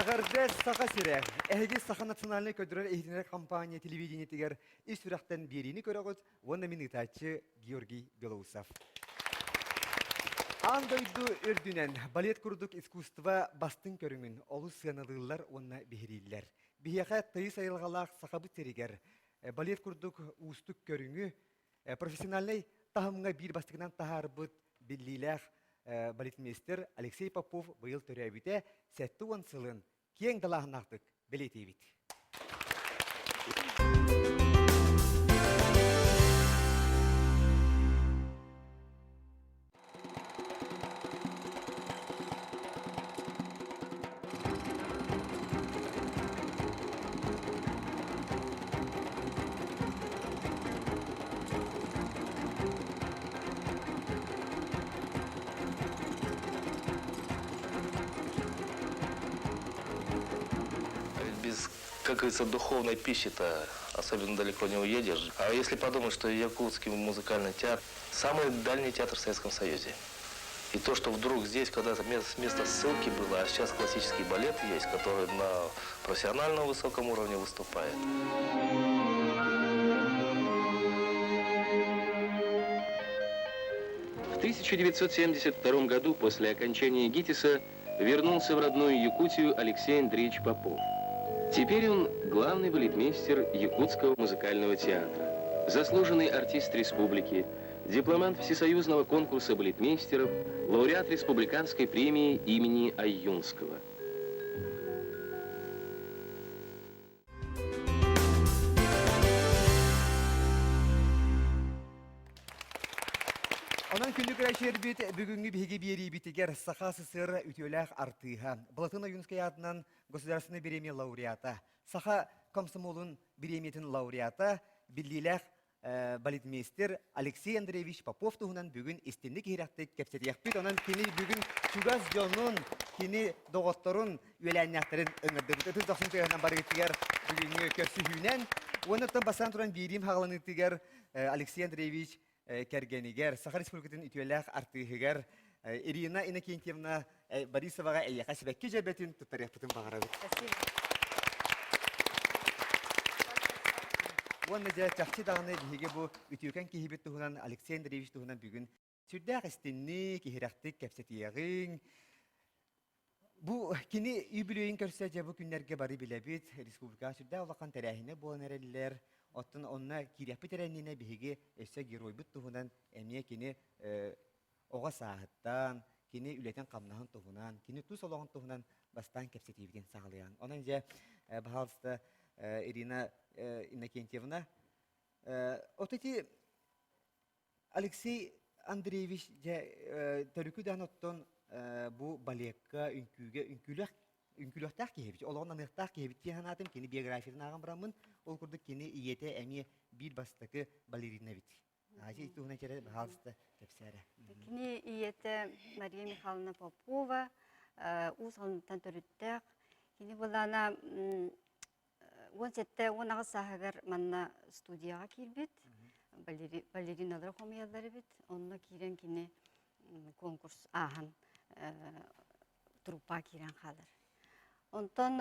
Сағардес сақа сирек. Әйге сақа национальный көдірер ehtinер компания телевидение тегер ис үрақтан беріні көріғыт, оны минутачы Георгий Белоусов. Андойду өрдінен балет күрдік искусства бастың көріңін олы сыянылылар онына бігерелілер. Бігеға тайы сайылғалақ сақабы терегер. Балет күрдік ұстық көріңі профессиональный тағымға бір бастығынан тағарбыт білілілер балетмейстер Алексей Попов бұйыл төрәбіте сәтті онсылын кең далағынақтық білетейбіт. Как говорится, духовной пищи-то особенно далеко не уедешь. А если подумать, что Якутский музыкальный театр – самый дальний театр в Советском Союзе. И то, что вдруг здесь когда-то место ссылки было, а сейчас классический балет есть, который на профессиональном высоком уровне выступает. В 1972 году, после окончания ГИТИСа, вернулся в родную Якутию Алексей Андреевич Попов. Теперь он главный балетмейстер Якутского музыкального театра, заслуженный артист республики, дипломант Всесоюзного конкурса балетмейстеров, лауреат республиканской премии имени Аюнского. Онан күнлік рәшер бет бүгінгі беге бері бетігер сақасы сыры үтеләқ артыға. Балатын Аюнскай адынан государственный премия лауреата. Саха комсомолын премиятын лауреата білдейләқ балетмейстер Алексей Андреевич Попов тұғынан бүгін істенді кейрәқті кәпсетияқ бет. Онан кені бүгін Чугаз Жонын, кені доғыттырын өйләннәқтірін өңірді. Түз доқсын түйінен бары кеттігер бүгінгі көрсі хүйінен. Онықтан басан тұран берім хағыланықтығар Алексей Андреевич Кергенигер, Саха Республикатын үтеләқ артығығар Ирина Иннокентьевна Борисоваға әйеқа себәкке жәбәтін тұттарық бұтын бағарады. Оны жа чақчы дағыны бейге бұл үтеукен кейбет тұғынан Алексей Андреевич тұғынан бүгін сүрдәқ істенні кейірақтық кәпсетияғың. Бұл кені үйбілейін көрсе жа бұл күнлерге бары біләбет республика сүрдәқ олаққан тәрәхіне болан әрелілер. Оттан онна киряпы тәрәніне беге өсі герой бұт тұғынан әмия кені оға сағыттан, кені үлетен қамнағын тұғынан, кені тұс олағын тұғынан бастан кәпсетейбіден сағылыян. Онан жа бағалысты Ирина Иннокентьевна. Отети Алексей Андреевич төрікудан оттан бұл балекка үнкүлөктәк кебит, олоғын анықтақ кебит тиянатым, кені биографиядан ағын бұрамын, ол күрдік кені иеті әме бір бастықы балерина бит. Ажи тұғына кере бағалысты кәпсәрі. Кені иеті Мария Михайловна Попова, ұз ғылымтан түріттәк. Кені бұлана 17-18 сағығар манна студияға келбет, балериналар қомиялары бет, онына керен кені конкурс ағын трупа керен қалыр. Онтан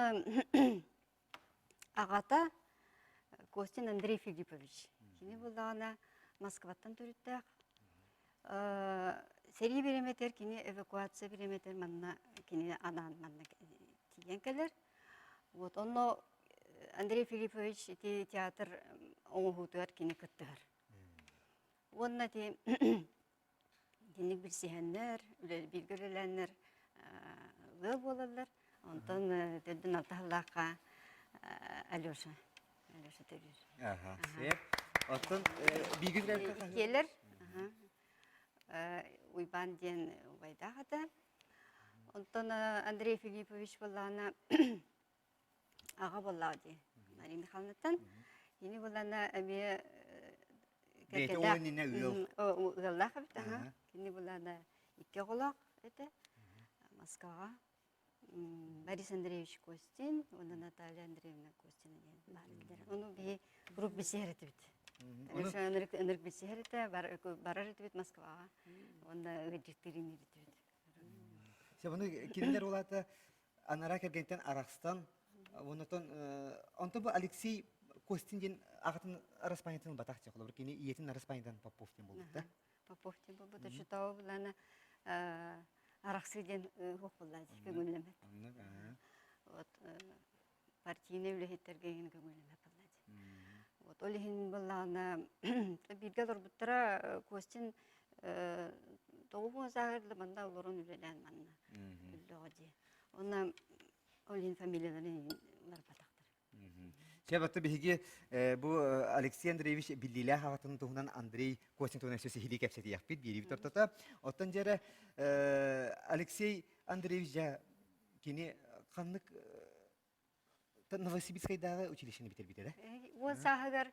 ағата Костин Андрей Филиппович. Кені бұлағына Москваттан түріттәк. Сери береметер, кені эвакуация береметер, манна кені анан манна тиген кәлер. Онно Андрей Филиппович театр оңғытуар кені күттігір. Онна денік білсігенлер, білгіліләнлер ғыл болалар. Онтан төлдің алтағылаққа Алеша төлір. Сеп. Оттан бігілер қақы? Келер. Уйбан ден уайдағыда. Онтан Андрей Филиппович болағына аға болағы де. Мария Михайловнаттан. Ені болағына әме Бейті ойынына ұйыл. Ұғылақ әбіт. Ені болағына ике қолақ әді. Москваға. Борис Андреевич Костин, оны Наталья Андреевна Костина бар. Оны бей групп бесерет бит. Энерг бесерет барар бит Москваға. Оны өдіктерін бит. Себені келіндер олаты анара кергентен аракстан, онто бу Алексей Костин ағатын распайнатын батақ теқылы, бір кені иетін распайндан Поповтен болды, да? Поповтен болды, бұда жұтауы бұланы арақсыден ғоқ болады, көңілемет. Партийне үліхеттерге ең көңілемет болады. Олығын бұлағына біргел ұрбыттыра Костин тоғуын зағырлы манда олырын үлелен манна. Үліғади. Оны олығын фамилияларын бар батақтыр. Себатты беге бу Алексей Андреевич Биллиле хаватын туһунан Андрей Костин туһунан сөсі хили кепсети яқпит бери битортата. Оттан жері Алексей Андреевич жа кені қанлық Новосибирскайдағы училищені бітер бітер, да? Ол сағығар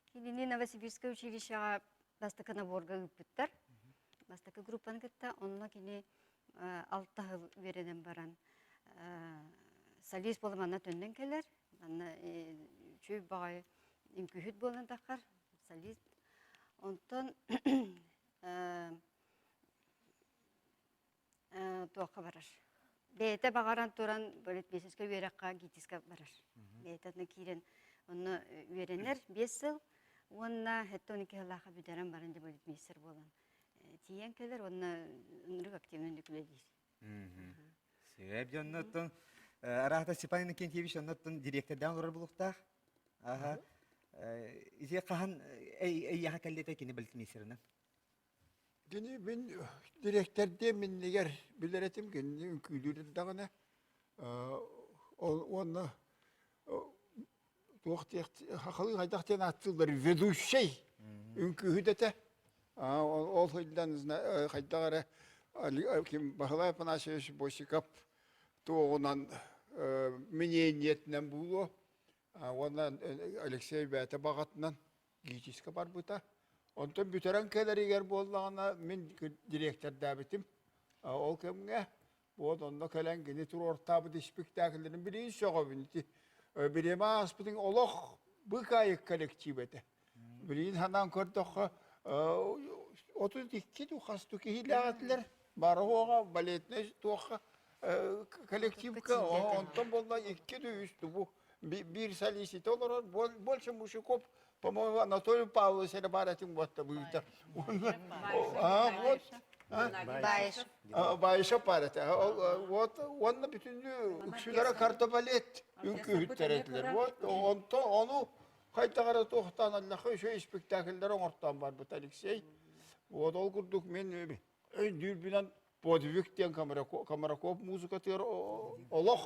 кенені Новосибирскай училищаға бастықы наборға үппіттір. Бастықы группаны кітті, онына кені 6 жыл вереден баран солист болымана төнден келер. Анна чөй бағай үмкүхіт болын тақар, солист. Онтан туаққа барар. Бейті бағаран туран бөлет бесеске вераққа гитиске барар. Бейті кирен оны веренер 5 жыл, онына хетті 12 жылаға бүдерен барынды бөлет месір болын. Тиен келер, онына үнірік активнен үкіледейір. Себеп жоннаттан Арахта Степан Кентьевич оннаттан директордан олар болуқтақ. Изе қахан яға кәлдеті кені білтмесіріні? Gene ben direktörde ben neger bileretim gene ünkülürün dağına onu tuğti hakalı haydakten attılar ведущий ünkühüdete ol hıddan haydagara kim bahala panasıç boşikap tuğunan meniyetinden bulu ondan Alexey Bey'te bağatından geçiske var buta. Ondan büteren kadar eğer bollağına min direktör davetim. Ol kemge bu onda kalan gene tur orta bir spektaklerin biri şoğa binti. Birime aspıtın olaq bu kayık kolektivete. Birin hanan korduk 32 tuğastu ki hilatlar. Barhoğa baletne tuğa kolektivka ondan bolla 200 bu bir salisi olur больше мужиков. По-моему, Анатолий Павлович Серебаратин вот будет. Вот. Байша парат. Вот он bütün üçlere kartopalet ünkühütteretler. Вот onu kaytagara tohtan Allah'a şu spektaküller ortam var bu Alexey. Вот ol kurduk men dürbünen podvikten kamera kop muzika ter Allah.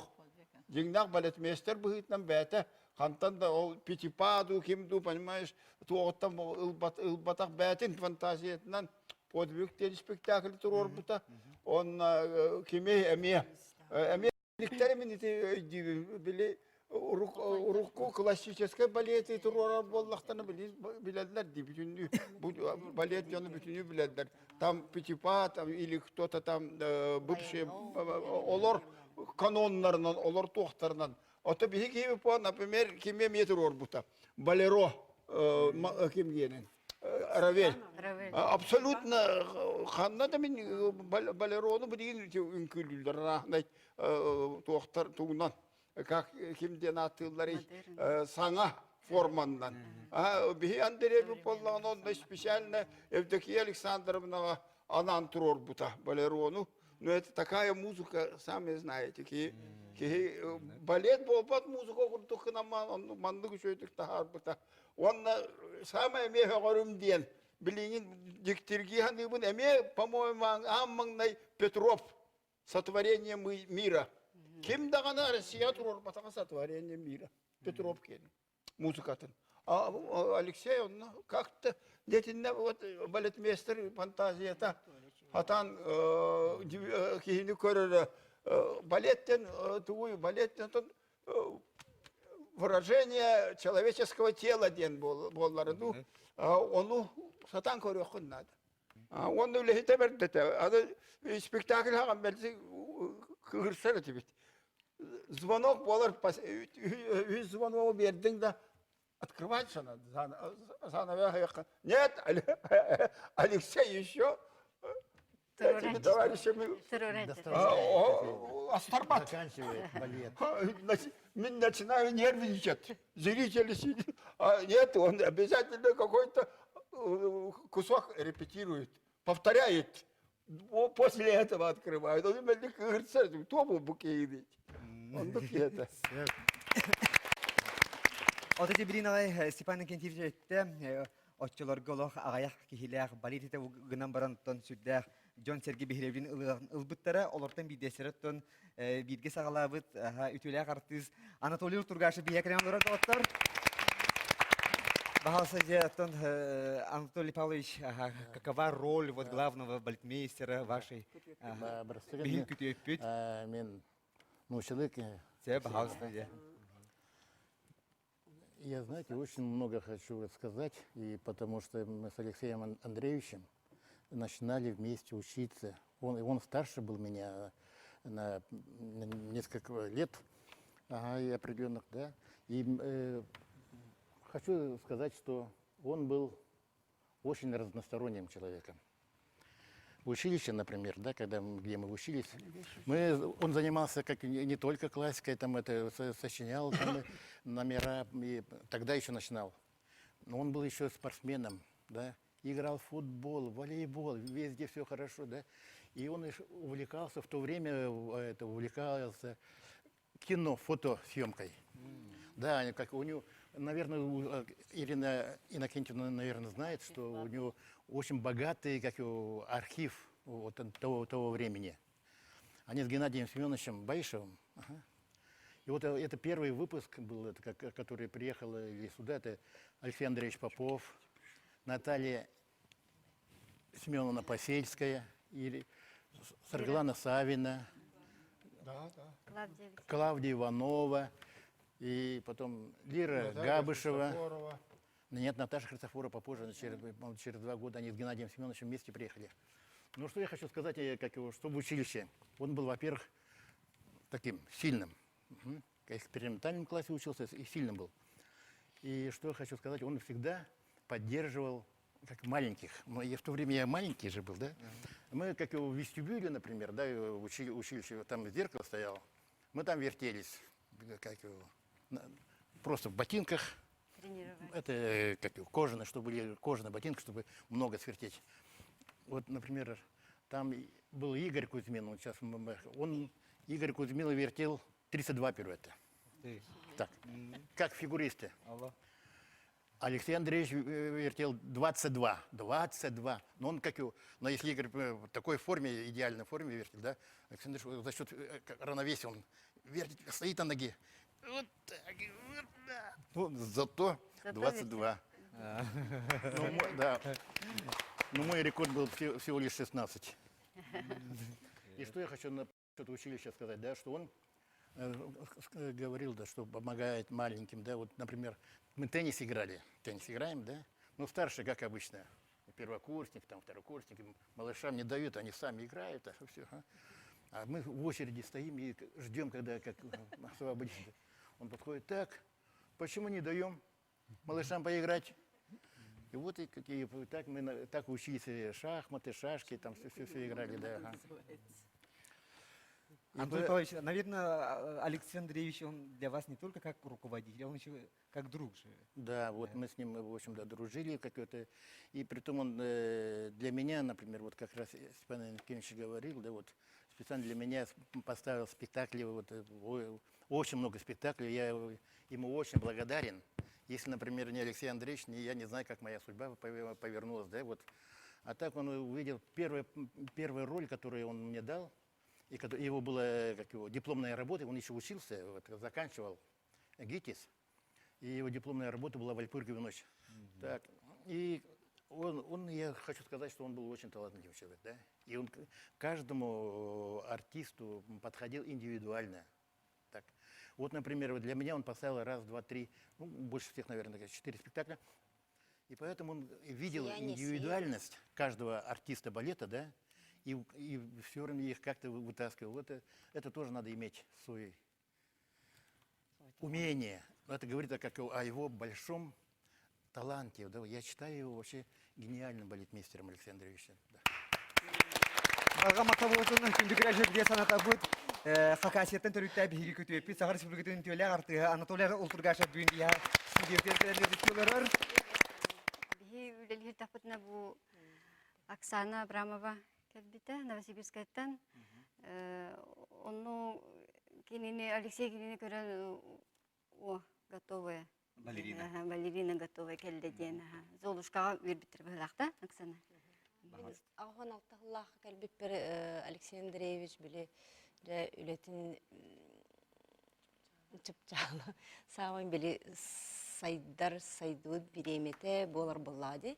Jingnak baletmeister bıhıtnan bete. Хантан да ол Петипаду, кимду, понимаешь, туоттан ылбатак бәтин фантазиятынан подвигтен спектакль турор бута. Он кеме эме диктермен били урукку классический балети турор боллактаны билерлер ди бүтүнү бу балет жону бүтүнү билерлер. Там Петипад или кто-то там бывший олор каноннарынан, олор тохтарынан. Ото bir gibi puan, например, kime metre orbuta. Bolero, kim genen? Ravel. Абсолютно, ханна да мен Bolero bir ünkülüler rahmet tohtar tuğundan. Как kimden attılar sana formandan. Bir Andrei Pollağın onda специально evdeki Александровна anan tur orbuta Bolero'nu. Но это такая музыка, сами знаете, балет болбат музыка курдук наман мандык сөйтүк тахарбыта. Онна самая мега горумден билин диктирги ханыбын эме, по-моему, аммаңнай Петров сотворение мира. Ким дагана Россия турор батага сотворение мира. Петров кен музыкатын. Алексей он как-то детинне вот балетмейстер фантазията Hatan kihini körür балеттен выражение человеческого тела ден боллары. Ну, onu satan körüyor надо. Onu öyle hite verdi de. Adı spektakl hagan belki kırsana tibit. Звонок болар, звонок verdin de открывать sana. Sana Нет, Алексей еще. этими товарищами. Астарбат. Заканчивает балет. Мен начинаю нервничать. Зрители сидят. А нет, он обязательно какой-то кусок репетирует, повторяет. После этого открывают. Он именно говорится, кто был букет. Он букет. Ота жибирин Степан Никентьевич әйтті, отчыларға олық ағаяқ кихилях балет ете гынан баран тон сүддәқ Джон Сергей Бехревлин ылбыттара, олортан бидесері тон бидге сағалабыт, үтіләқ артист Анатолий Тургашы бия керен олар доғыттар. Бахалса же тон Анатолий Павлович, какова роль вот главного балетмейстера вашей бихин күтіп бүт? Мен научилык. Се, бахалса же. Я, знаете, очень много хочу сказать, и потому что мы с Алексеем Андреевичем начинали вместе учиться. Он старше был меня на несколько лет, и определенных, да. И хочу сказать, что он был очень разносторонним человеком. В училище, например, да, где мы учились, он занимался как не только классикой, там это сочинял там, номера, и тогда еще начинал. Но он был еще спортсменом, да, играл в футбол, волейбол, везде все хорошо, да. И он увлекался в то время, увлекался кино, фотосъемкой. Да, как у него, наверное, Ирина Иннокентьевна, наверное, знает, что у него очень богатый архив вот того времени. Они с Геннадием Семеновичем Баишевым. И вот это первый выпуск был, который приехал сюда, это Алексей Андреевич Попов, Наталья Семеновна Посельская, Сарглана Савина, Клавдия Иванова, и потом Лира Габышева. Нет, Наташа Христофора попозже, через 2 года они с Геннадием Семеновичем вместе приехали. Ну, что я хочу сказать, что в училище. Он был, во-первых, таким сильным. В экспериментальном классе учился и сильным был. И что я хочу сказать, он всегда поддерживал как маленьких. И в то время я маленький же был, да? Мы, как в вестибюле, например, да, в училище, там зеркало стояло, мы там вертелись, просто в ботинках. Это кожаные, чтобы были кожаные ботинки, чтобы много свертеть. Вот, например, там был Игорь Кузьмин, Игорь Кузьмин вертел 32 пируэта. Так, как фигуристы. Алексей Андреевич вертел 22. 22. Но если Игорь в такой форме, идеальной форме вертел, да, Алексей Андреевич за счет равновесия он вертит, стоит на ноге. Вот так, вот так. Ну, зато 22. Но мой рекорд был всего лишь 16. И что я хочу на училище сказать, да, что он говорил, да, что помогает маленьким, да, вот, например, мы теннис играем, да, ну, старшие, как обычно, первокурсник, там, второкурсник, малышам не дают, они сами играют, все. А мы в очереди стоим и ждем, когда освободится. Он подходит, так, почему не даем малышам поиграть? И вот так мы так учились, шахматы, шашки, там все играли, да. Антон Павлович, наверное, Алексей Андреевич, он для вас не только как руководитель, он еще как друг же. Да, вот мы с ним, в общем-то, дружили какой-то. И притом он для меня, например, вот как раз Степан Никентьевич говорил, да, вот специально для меня поставил спектакли, вот, очень много спектаклей, я ему очень благодарен. Если, например, не Алексей Андреевич, я не знаю, как моя судьба повернулась, да, вот. А так он увидел первую роль, которую он мне дал, и его была дипломная работа, он еще учился, вот, заканчивал ГИТИС, и его дипломная работа была «Вальпургиева ночь». Так, и я хочу сказать, что он был очень талантливый человек, да, и он каждому артисту подходил индивидуально. Так. Вот, например, для меня он поставил 1, 2, 3, ну, больше всех, наверное, 4 спектакля, и поэтому он видел индивидуальность каждого артиста балета, да, и все время их как-то вытаскивал. Это тоже надо иметь свое умение. Это говорит о его большом таланте. Да. Я считаю его вообще гениальным балетмейстером Алексея Андреевича. Да. Аға матабуытын күндігірі жүрге саната бұд, қақасияттен түріктә бігі күті өппі, Сағар Республикатын төлі артығы Анатолия Ултургаша бүйінді студиялар. Бихи үлелер тапытна бу Оксана Абрамова кәлбіті, Новосибирскайттан. Оны Алексей Кинини көрін готовая. Балерина. Балерина готовая кәлдеден. Золушкаға өрбіттір бұлақта, Оксана. Ағын алтағылақ кәлбіп бір Алексей Андреевич біле үлетін чыпчалы. Сауын біле сайдуыд биреметі болар болады.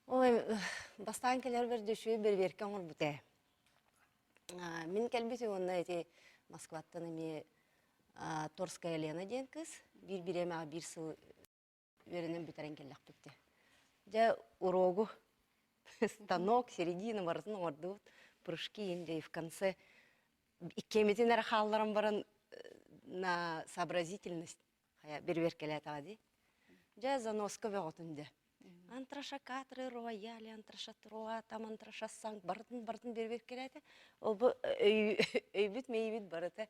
Ой, бастан келер бір дөші бір веркен ғыр бұты. Мен кәлбеті онына әте Москваттан әме Торская Лена ден кыз. Bir-biremeğe bir sıl verenen büteren kellek bütte. Ja урогу, станок, середина, варзын орды, прыжки инде в конце. Иккеметин архалларым баран на сообразительность. Хая берверкелет ади. Ja заноска веготунде. Антраша катры рояли, антраша троа, там антраша санг, бартын берверкелет. Ол бу өйбүт мейбүт барыты.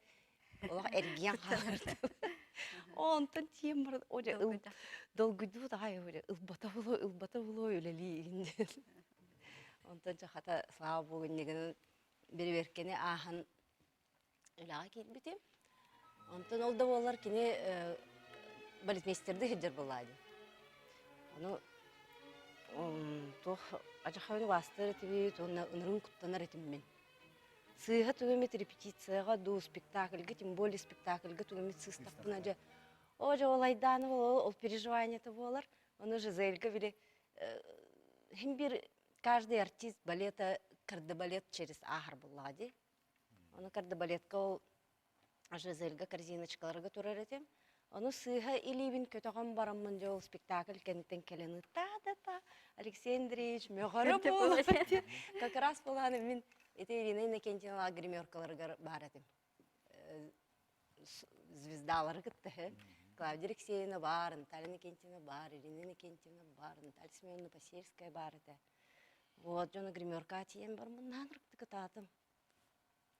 Олар эрген қалырды. Онтан тем бар, оля долгуду да оля ылбата було өлели. Онтан жахата слава богу неген берберкене ахан өлага келбите. Онтан олда болар кине балетмейстерди хеджер болады. Аны тох ажаханы бастыр тиби тонна ынрын куттанар этиммен. Сыйға түгімет репетицияға ду спектакльге, тем более спектакльге түгімет сыстақпына жа. О, жа олайданы бол, ол переживанияты болар. Оны Жизельга біле. Хем бір каждый артист балета, карды балет через ахар болады. Оны карды балетка ол Жизельга корзиночкаларға турар етем. Оны сыйға илибін көтіған барамын жа ол спектакль кәнеттен келені. Та-та-та, Алексей Андреевич, мөғары бол. Как раз боланы мен это Ирина Иннокентьевна гримеркаларга бар этим. Звездалар кытты. Клавдия Алексеевна бар, Наталья Иннокентьевна бар, Ирина Иннокентьевна бар, Наталья Семеновна Посельская бар это. Вот, жона гримерка тием бар, мынан рыкты кытатым.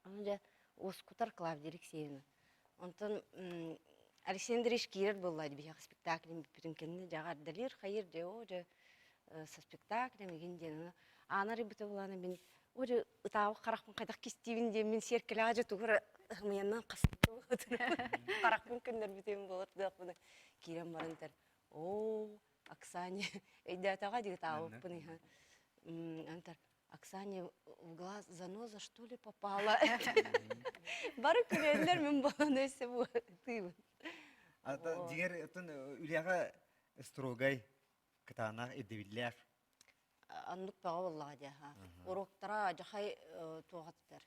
Он же оскутар Клавдия Алексеевна. Онтон Алексей Андреевич кирер боллайды бияқ спектаклем бүтінкенне жағардалер, хайыр же о же со спектаклем егенден. Анары бұты боланы мен Оже ытауы қарақпын қайдақ кестейін де мен серкелі ажы тұғыры ұғымияннан қасытты болатын. Қарақпын күндер бітемін болады дұқ бұны. Керем барынтар. О, Оксане, әйді атаға деге тауыппын. Антар, Оксане в глаз заноза что ли попала? Бары күрелер мен боланы өсе бұтыйбын. Дегер үліға строгай кытана эдевиллер. Аннук бағы оллады. Уроктара жақай тоғаттар.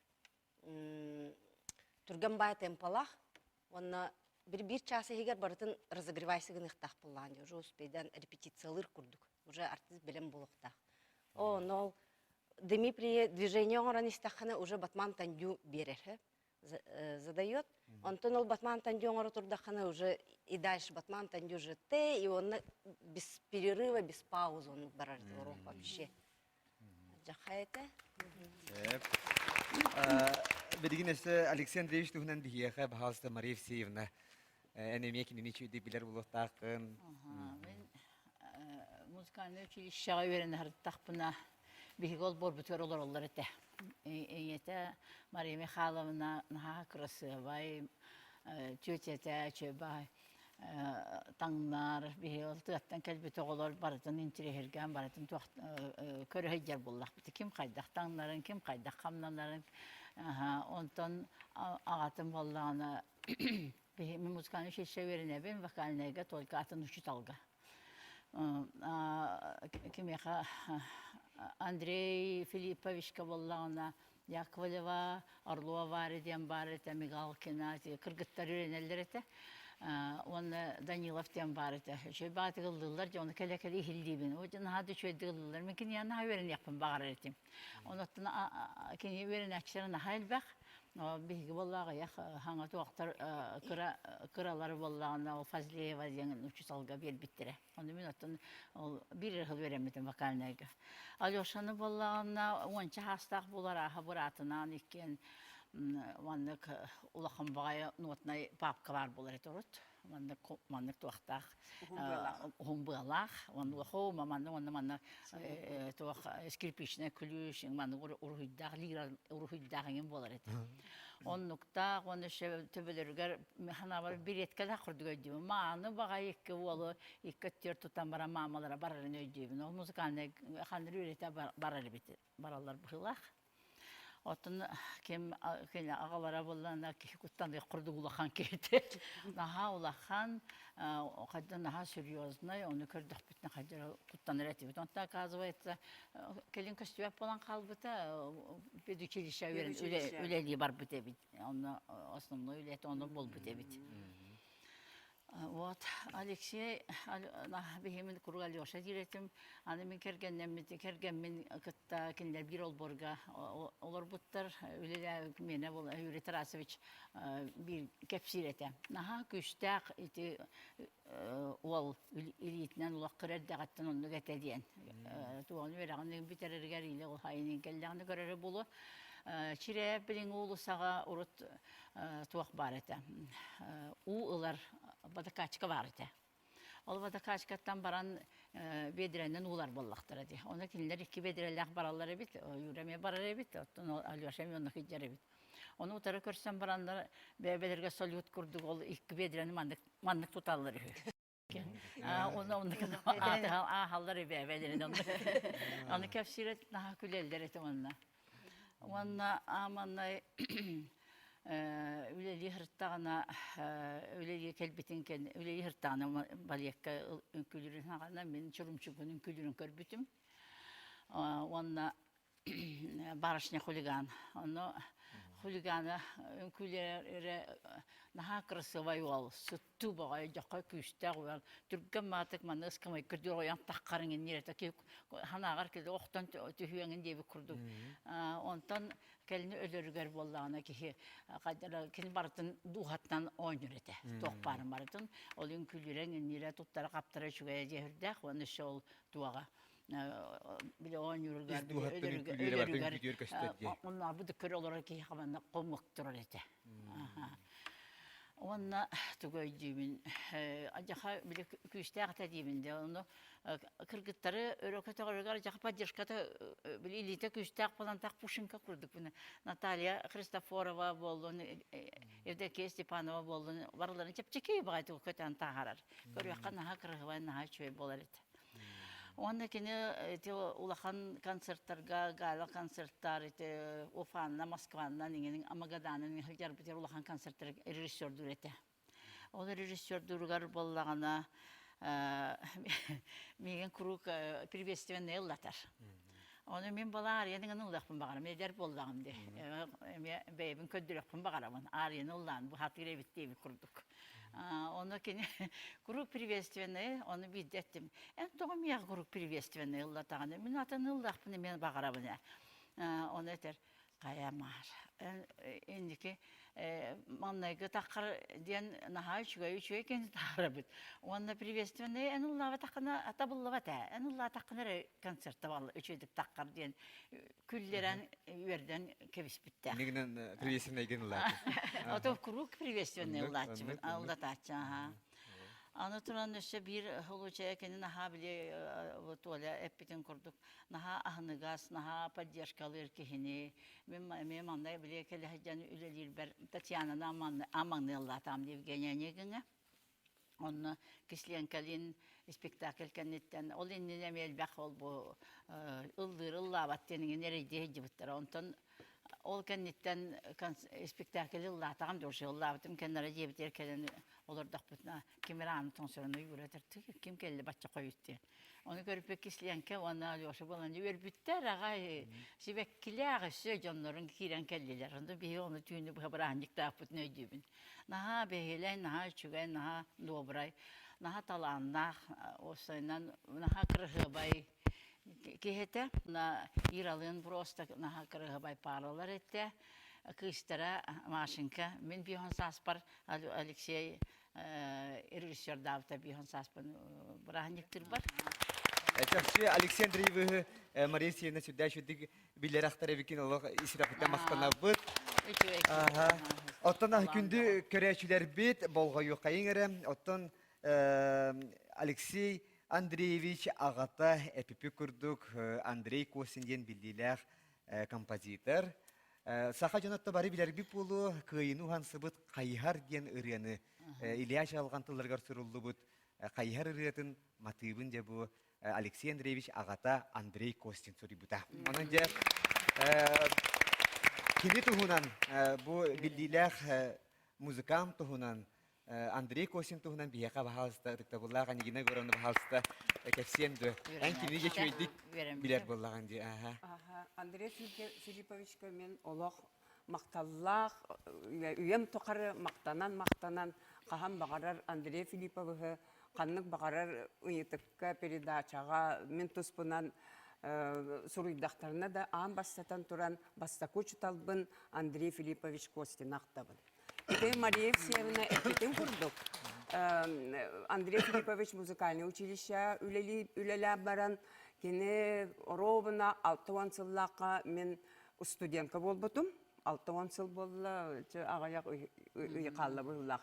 Түрген бай темпалақ, онна бір часы егер барытын разогревайсығын иқтақ болған. Уже успейден репетициялыр күрдік. Уже артист білім болықтақ. О, но деми при движении оран истақаны уже батман тандю берер. Задает. Антон ол батман тандю оран турдақаны уже и дальше батман тандю же те, и он без перерыва, без паузы он баражды урок вообще. Жақай это. Бедігін әсі Алексей Андреевич тұғынан бігеға бағалысты Мария Евсеевна. Әнеме кенені чүйді білер болуқтақын. Мен музыкальный училищеға өрен артақпына бігег ол бор бүтер олар әті. Ете Мария Михайловна наға Красывай, тетя Чебай, таңнар, бігег ол тұғаттан кәлбеті олар барытын интерегерген, барытын көрі хейдер боллақ біті. Кім қайдақ таңнарын, кім қайдақ қамнанарын. Онтан ағатын боллағына мен музыкальный училище өрен әбен вокальныйға только атын үші талға. Кемеха Андрей Филипповичка боллағына Яковлева, Орлова бар еден бар ете, Мигалкина, кыргыттар үйренелер ете. Он Данилов тем бар это. Шөй баты кылдылар, жоны келе-келе хилдибин. О жана хады шөйді кылдылар. Мен кини яна верен япын багар этим. Онуттан кини верен акчарына хайлбак. Биги боллага як хаңа туактар кыралар боллагана ол Фазлиева деген учусалга бербиттере. Оны мен оттан ол бир жыл беремитим вокальныйга. Алёшаны боллагана онча хастак булар аха буратынан иккен ваннык улахан багай нотнай папка бар булар эторот. Ваннык туактак хумбалах, ванны хо маманы туак скрипичный ключ, маны урхуйдак лира урхуйдагын булар эт. Оннукта оны ше төбөлөргөр хана бар биретке да курдуга диб. Маны багай экке болу иккеттер тутан бара мамалара барарын өйдүбүн. Ол музыканы ханыр үйрете барар бит. Баралар быйлах. Отын кем ағалара боллана куттан құрды улахан кетті. Наха улахан қайда наха серьезный, оны көрдік бітіне қайда куттан рәті бит. Онта оказывается, келін көстібәп болан қалбыта, педучилище өрін өлелі бар біте бит. Оны основной өлеті оны бол біте бит. Вот, Алексей, бігемін құруға Алеша диретім. Аны мен кергенмен күтті кендер бір олборға олар бұттар. Өлелі мені бұл Юрий Тарасович бір кепсиреті. Наха күштәк ол үлетінен олақ көрердіғаттан оны кәтеден. Туғаны верағын бітерергер елі ол хайының келдіғаны көрері болу. Чире білің олысаға ұрыт туақ бар еті. Улар Бадакачка бар еті. Ол Бадакачкаттан баран бедренен улар боллақтыр еді. Оны келіндер екі бедрелләқ баралар ебет, юреме барар ебет, Алешем оны хиджар ебет. Оны ұтары көрсен барандар бәбелерге солют күрдік, ол екі бедрені мандық тұталар ебет. Оны ағалар ебе бәбелерін. Оны кәпсирет наға күлелдер еті онына. Онна аманнай үлелі хырттағына, үлелі кәлбетінкен, үлелі хырттағына балиекка үнкүлерін ағана мен чұрымчугын үнкүлерін көрбітім. Онна барышня хулиган. Оны хулиганы үнкүлері наға красывай ол, сүтту бағай жаққа күштәқ ол. Түргін матық маны ұскамай күрдер оян таққарыңын нереті. Ханағар келді оқтан түйуеңін дебі күрдік. Онтан кәліні өліргер болдағына кеге кені барытын дұғаттан ойныр еті. Тоқ барым барытын. Ол үнкүлерін нере тұттары қаптары жүгәе дегірдәқ. Оны ше ол дұғаға. Біле ойныргер, өліргер. Onlar bu da kör olarak ki hemen komuktur ete. Ona tugaydimin acaha bile küstağta dibinde onu kırgıtları örökete örgar acaha поддержката bile ilite küstağ falan tak puşinka kurduk bunu. Natalya Христофорова болду, Evdeki Stepanova болду. Varlarını çepçeki bağıtı köten taharar. Görüyorken naha kırgıvan naha çöy bolar ete. Onda kene улахан концерттарга, гала концерттар, Уфанна, Москванна, нигенин Амагаданын хилжар битер улахан концерттар режиссер дүрете. Ол режиссер дүргар боллагана меген круг приветственный эллатар. Оны мен бала арияның улақпын бағарам, едер болдағым де. Бәйбін көддірекпін бағарамын. Арияны улан, бұл хатыре біттейбі күрдік. Оны кені круг приветственный, оны бидеттім. Тоғым яғы круг приветственный ұллатағаны. Мен атын ұллақпын, мен бағарабына. Оны етер, қаямар. Ендікі маннайғы таққар ден наға үшіге кенді тағырабыд. Оны приветственный, ән ұллаға таққына атабылы бәті. Ән ұллаға таққынары концертті балы, үшедік таққар ден күллерін үйерден кебіс бітті. Негінен приветственный ген ұллаты. Ото круг приветственный ұллатачы. Аны туран өсі бір ұлучая кені наға біле толя әппетін күрдік. Наға ағыныгас, наға поддержкалы еркехіне. Мен маңдай біле келі жаны үлелер бәр Татьянаны амаңны ұллатам Евгения негіңі. Оны кісленкалин спектакль кәнеттен. Ол еннен әмел бәқ ол бұл ұлдыр ұллабат деніңен әрейде жібіттір. Онтан ол кеннеттен спектакль латагам дуршы лабытым кеннара жебитер келен олордак бутна кемераны тоңсорunu юретер ким келди бачча койутти. Onu görüp kislenke ona Alyoşa bolan örbütter agay sibekkiler söjonların kiren kelliler. Onda bir onu tüyünü bu habrancık tapıt ne dibin. Naha behelen naha çügen naha dobray. Naha talanna o saynan naha kırhıbay kihete na iralın prosta naha kırhıbay paralar ette. Kıstara maşinka min bir saspar Alexey rejissör davta bir saspar brancıktır var. Жақсы Алексей Андреевич Мария Северна сюда шүдік билер ақтары бекен олық исірақытта мақтана бұд. Оттан күнді көрәшілер бет болға юқайын әрі. Оттан Алексей Андреевич ағата әпіпі күрдік Андрей Косинден білділер композитор. Сақа жанатта бары білер біп болу күйіну хансы бұд қайхар ден үрені Ильяш алған тылырғар сұрылды бұд қайхар үретін матыбын де бұл Алексей Андреевич ағата Андрей Костин сұрибыта. Оның де кені тұғынан, бұл білділер музыкам тұғынан, Андрей Костин тұғынан бияқа бағалысты, тұқтабыллаға негіне көріні бағалысты кәпсенді. Ән кені де чөйдік білер боллаған де. Андрей Филипповичка мен олық мақталлақ, үйем тұқары мақтанан қаған бағарар Андрей Филипповича қанның бағарар ұйытыққа передачаға мен тұспынан сұруйдақтарына да аң бастатан тұран бастаку чуталбын Андрей Филиппович Костин ақтабын. Ете Мария Евсеевна әкетен құрдық. Андрей Филиппович музыкальный училище үлелі баран кені робына 6 сыллаққа мен студентка болбытым. 6 сыл болла ағаяқ ұйықалла бұллақ.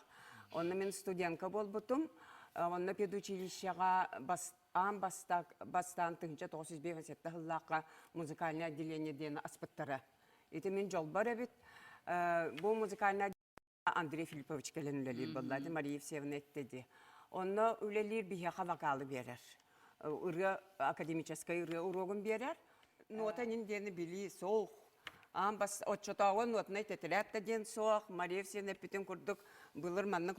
Оны мен студентка болбытым. Онна педучилищеға бастан 1997 жыллаққа музыкальный отделение дені аспыттары. Еті мен жол бар әбет. Бұл музыкальный Андрей Филиппович келен үлелер болады, Мария Евсеевна әттеді. Онна үлелер бияқа вокалы берер. Үрі академическай үрі урогын берер. Нотанын дені білі соқ. Отчотауы нотынай тетілетті ден соқ. Мария Евсеевна әппетін күрдік. Бұлыр манның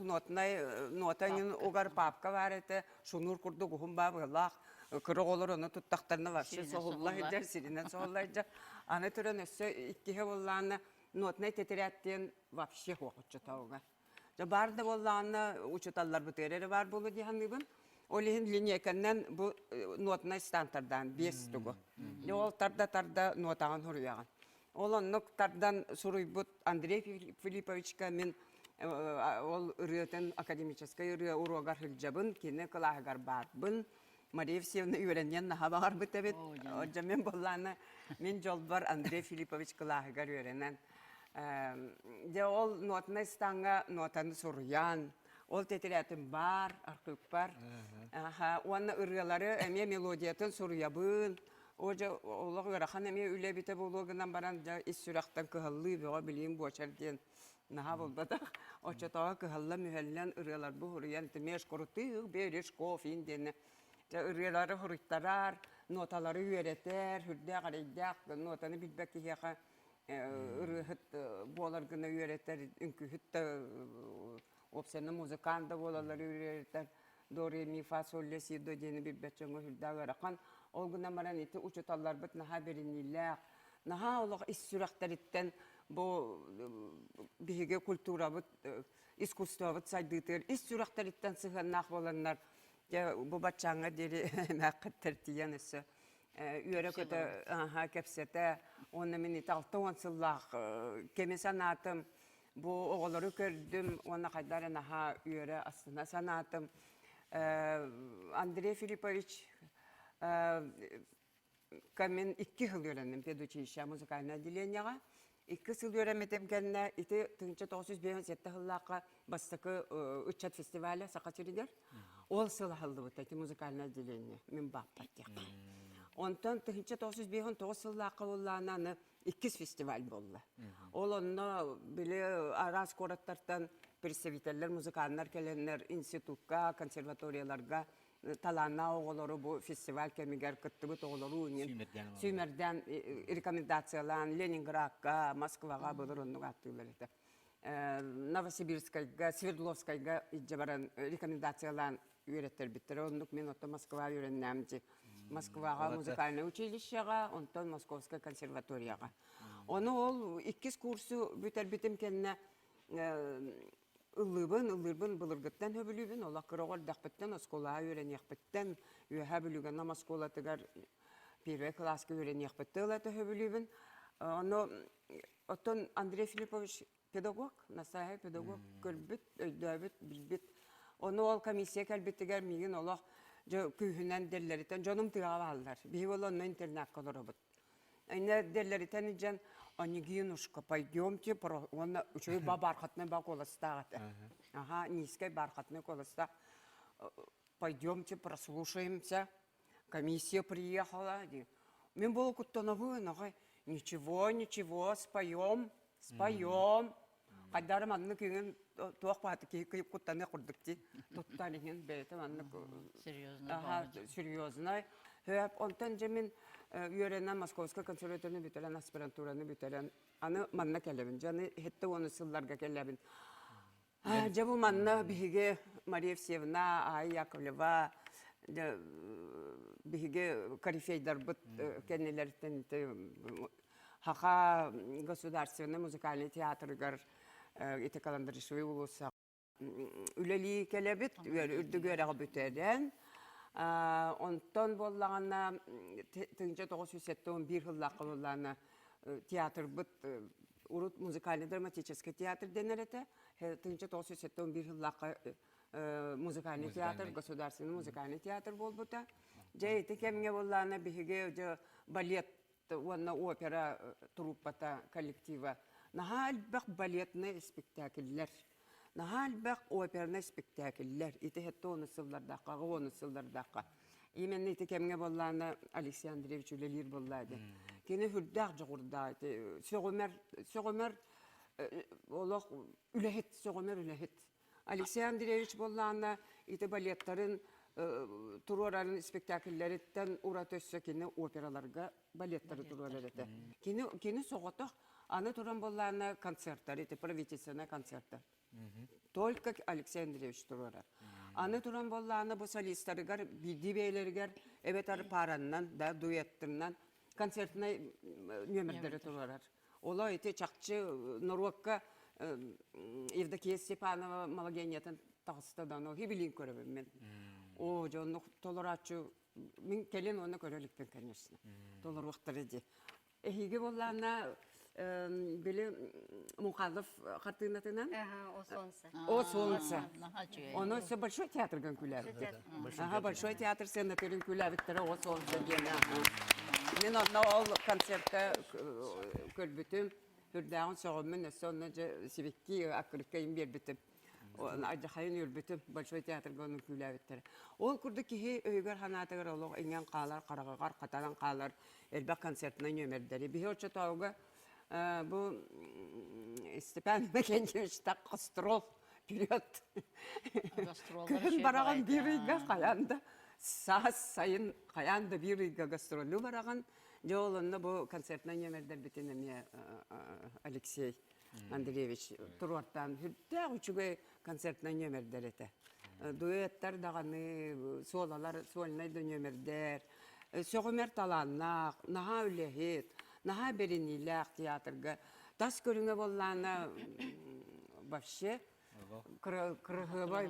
нотанын оғар папка бар әті. Шунур күрдік ұғым ба бұлақ. Кыры олар оны тұттақтарына вапшы соғыллар еді, сиринен соғыллар еді. Аны түрін өсі иккеге болағаны нотынай тетілеттен вапшы отчотауға. Барды болағаны учеталар бұтырері бар болу дейханыбын. Олеген линейканнан бұл нотынай стандардан 5 түгі. Ол тарда нотаған хұрыяған. Ол оннық тардан сұруйбұт Андрей Филипповичка мен ол үретін академическай үрі урогар хылжабын, кені қылағығар барбын. Мария Евсеевна үйренен наға бағар бұт әбет. Мен болағаны мен жол бар Андрей Филиппович қылағығар үйренен. Ол нотынай станға нотаны сұруян. Ол тетелетін бар, арқық бар. Оны үргелері әме мелодиятын сұруябын. Олық өрақан әме үлі біті болуғынан баран ес сүрақтан күхаллы бұға білейін бұшарден наға болбадақ. Очатаға күхалла мүхәллән үргелер бұл үрген тімеш құрытық береш кофин дені. Үргелері құрыттарар, ноталары үйеретер, хүрде қарайдақ, нотаны білбәк кеге үргіт боларғыны үйеретер, үнкіхітті опсені музыканды болалары үйеретер. До, ре, ми, фа, сол, ле, си, до дені білбәк жоңы хүрдәгі раққан. Ол күннен баран еті учуталар бұт наға берініләқ. Наға олық іс сүрақтарыттен бұл бігі культура бұт, искусство бұт сайдытыр. Іс сүрақтарыттен сығаннақ боланлар. Бұл батчаңа дері мәқіттір тиен үсі. Үйері көті кәпсеті. Оны мен еті 6-10 сыллақ кеме санатым. Бұл оғылары көрдім. Оны қайдары наға үйері астына санатым. Андрей Филиппович Камен 2 жыл öğrendim педучилище музыкальное отделениеға. 2 жыл öğrenметем кәнне, ити 1957 жыллаққа бастықы үтчат фестивалі сақатыридер. Ол сыл алды бұт, әйті музыкальное отделение, мен баппар тек. Онтан 1959 жыллаққа олағынан 2 фестиваль болды. Ол онына білі арас қораттартан представителер, музыканлар келенлер институтқа, консерваторияларға талана оголору бу фестиваль кемигер кыттыбыт оголору унен сүймерден рекомендациялан Ленинградка, Москвага булуруннук аттылар эте. Новосибирскайга, Свердловскайга ижабаран рекомендациялан үйреттер биттер. Оннук мен отто Москва үйреннәмди. Москвага музыкальное училищега, онтон Московская консерваторияга. Оны ол 2 курсу бүтер битим кенне ыллыбын былыргыттан хөбүлүбүн, ола кырогор дакпыттан оскола үйренекпиттен, үйәһә бүлүгөн намаскола тыгар первый класска үйренекпиттен олата хөбүлүбүн. Оны оттон Андрей Филиппович педагог, настоящий педагог, көрбүт, өйдөбүт, билбит. Оны ол комиссия кәлбеттігер меген олақ күйінен дерлерітен жоным тыға алдар. Бей ол оны интернет қалырыбыт. Әйне дерлерітен жан, анигиын ұшқа пойдемте, оны үшөй барқатны ба қолыстағаты. Ага, низкой барқатны қолыстақ. Пойдемте, прослушаемся. Комиссия приехала. Мен был куттановый, ничего, споем. Қайдарым анны күйін туақ баты кейіп құттаны құрдықти. Тұттанығын бәйті анны серьезный. Онтан жемін үйеренен Московская консерваторны бүтелен, аспирантураны бүтелен. Аны манна кәлебін. Жаны хетті оны сылларға кәлебін. Жабу манна бігі Мария Евсеевна, Ай Яковлева, бігі корифейдар бұт кәнелерден Хаха государственный музыкальный театргар ите календарышвы улуса үлели келебит үрдүгөрөгө бүтөдөн онтон боллагана 1911 жылдагы булланы театр бут урут музыкальный драматический театр денерете 1911 жылдагы музыкальный театр государственный музыкальный театр болбута жейти кемге булланы биге балет уанна опера труппата коллектива. Нахальбак балетный спектакльлер. Нахальбак оперный спектакльлер. Ите хеттоны сыллардаққа, ғоны сыллардаққа. Именно ите кемге болланы Алексей Андреевич үлелер боллады. Кені хүрдақ жоғырда. Сөғымер олық үләхет, сөғымер үләхет. Алексей Андреевич болланы ите балеттарын турорарын спектакльлерден урат өссө кені операларга балеттары турорарыты. Кені соғытық, аны туран болланы концерттар, это правительственный концерттар. Только Алексей Андреевич турорар. Аны туран болланы бұл солисттарыгар, бидибейлергер, эбетары параннан, да, дуэттырнан, концертына нөмірдері турорар. Ола эти чакчы Норвакка Евдокия Степанова Малогениятын тағыстадан, о, хибилин көрібім мен. О, жоны толырачу, мен келен оны көрелікпен, конечно. Толыр уақтары де. Эхиге боллана, білі Мұқалов қартығынатынан? О, солнце. Оны все большой театрган күләбіттер. Большой театр сенаторин күләбіттері, о, солнце дені. Мен онна ол концертті көрбітім, үрдәғын соғымын, сонны себекки ақырыққайын бербітім. Ажахайын үрбітім, большой театрға оның күләбіттері. Ол күрді кейі өйгер ханатығыр олық енген қалар, қарағығар, қатаран қалар, әлбәк концертінің өмірдері. Бейі өтші тауға бұл Степан Мекенчевичтақ қострол период. Көрін бараған бір үйге қаянды, саас сайын қаянды бір үйге гастролі бараған. Жолында бұл концертінің өмірдер бітінеме Алексей Андреевич Туруаттан хүрдәк үчүгө концертнан нөмердер эте. Дуэттер даганы, солалар, сольный нөмердер. Сөгөмер таланнак, наха үлехет, наха беренилак театрга. Тас көрүнгө болланы вообще кыргыбай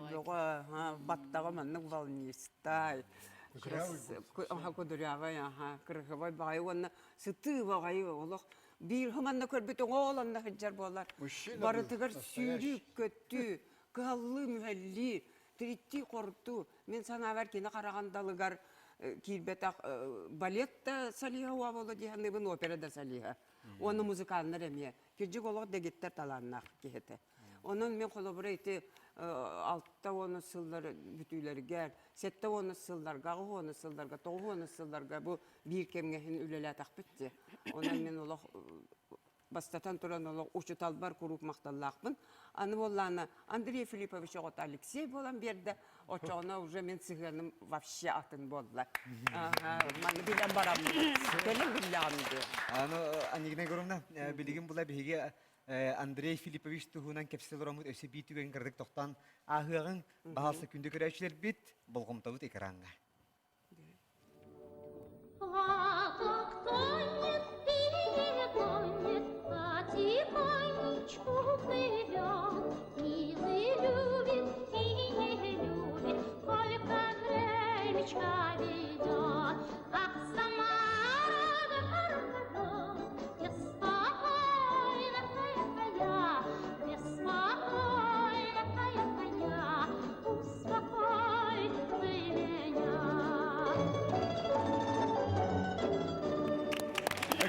баттагы маннык волнистай. Кудурявай, кыргыбай багай онна сыты багай олох. Bir hımanna körbütün oğlanna hıccar bolar. Barı tıgar sürü kötü, kıhallı mühelli, tritti kortu. Men sana verkene karagandalıgar kilbetak baletta saliha wa bolu dihanne bun opera da saliha. Onu muzikallar emiye. Kircik olarak da gitter talannak kihete. Onun men kolaborati altta onu sıllar bütüleri gel, sette onu sıllar, gağı onu sıllar, toğu onu sıllar, bu bir kemgehin üleler takbitti. Onun men olah бастатан туран олог учуталбар курук макталлакпын. Аны болланы Андрей Филиппович огот Алексей болан берди. Очоғына уже мен сыгыным вообще атын болла. Маны билен барам. Келем билямды. Анигне горумна билигин була биге Андрей Филиппович туһунан кепселоромут өсө битүген кырдык токтан ахыгын баалсы күндө көрөчүлөр бит болгомтобут экранга.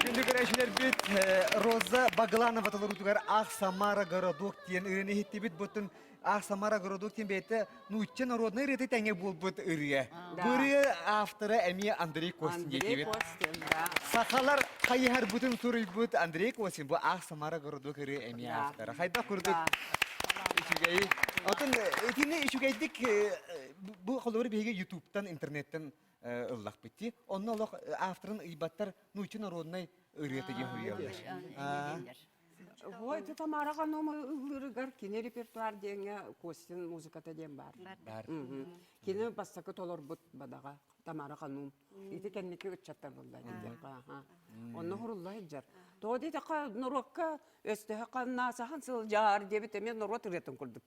Күндө көрөчүлөр бит Роза Багланова толорутугар Ах Самара городок тиен ырыны хитти бит бутун Ах Самара городок тиен бейте нучча народный рыты тәңе болбут ырыя. Буры авторы эми Андрей Костин Андрей бит. Костин, да. Сахалар хайхар бутун сурый бут Андрей Костин бу Ах Самара городок ыры эми авторы. Хайда курдук. Ичүгей. Отун этине ичүгейдик бу холору биге YouTube'тан интернеттен ыллах битти. Онно олох авторын ыйбаттар нучча народный ырыты ген хуялар. Ой, это Тамараға номы ұрығар кене репертуар деңе Костин музыката ден бар. Кене бастақы толор бұт бадаға Тамараға ном. Ити кәннеке үтчаттар болды. Онны құрылла еджар. Тоғды деқа нұрыққа өстіғі қанна сахан сыл жар дебіт емен нұрғат үретін күрдік.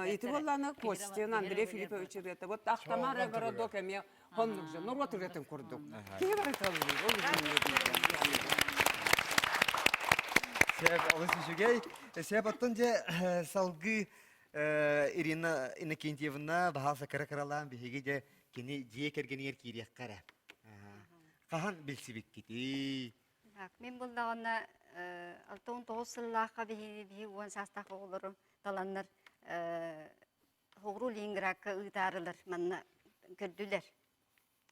Ити болланы Костин, Андрей Филиппович үреті. Вот ақ Тамара городок еме қонлық жа нұрғат үретін күрдік. Кене бар Себеп алыс ишугей, себеп аттан же салгы Ирина Иннокентьевна бахалса кара-каралан бихеге же кені жие кергенер кирек кара. Қахан білсібек кетей? Мен бұлдағына 6-9 сыллаққа бейі уан састақы олыры таланнар хоғыру линграққа ұйтарылыр, манна көрділер,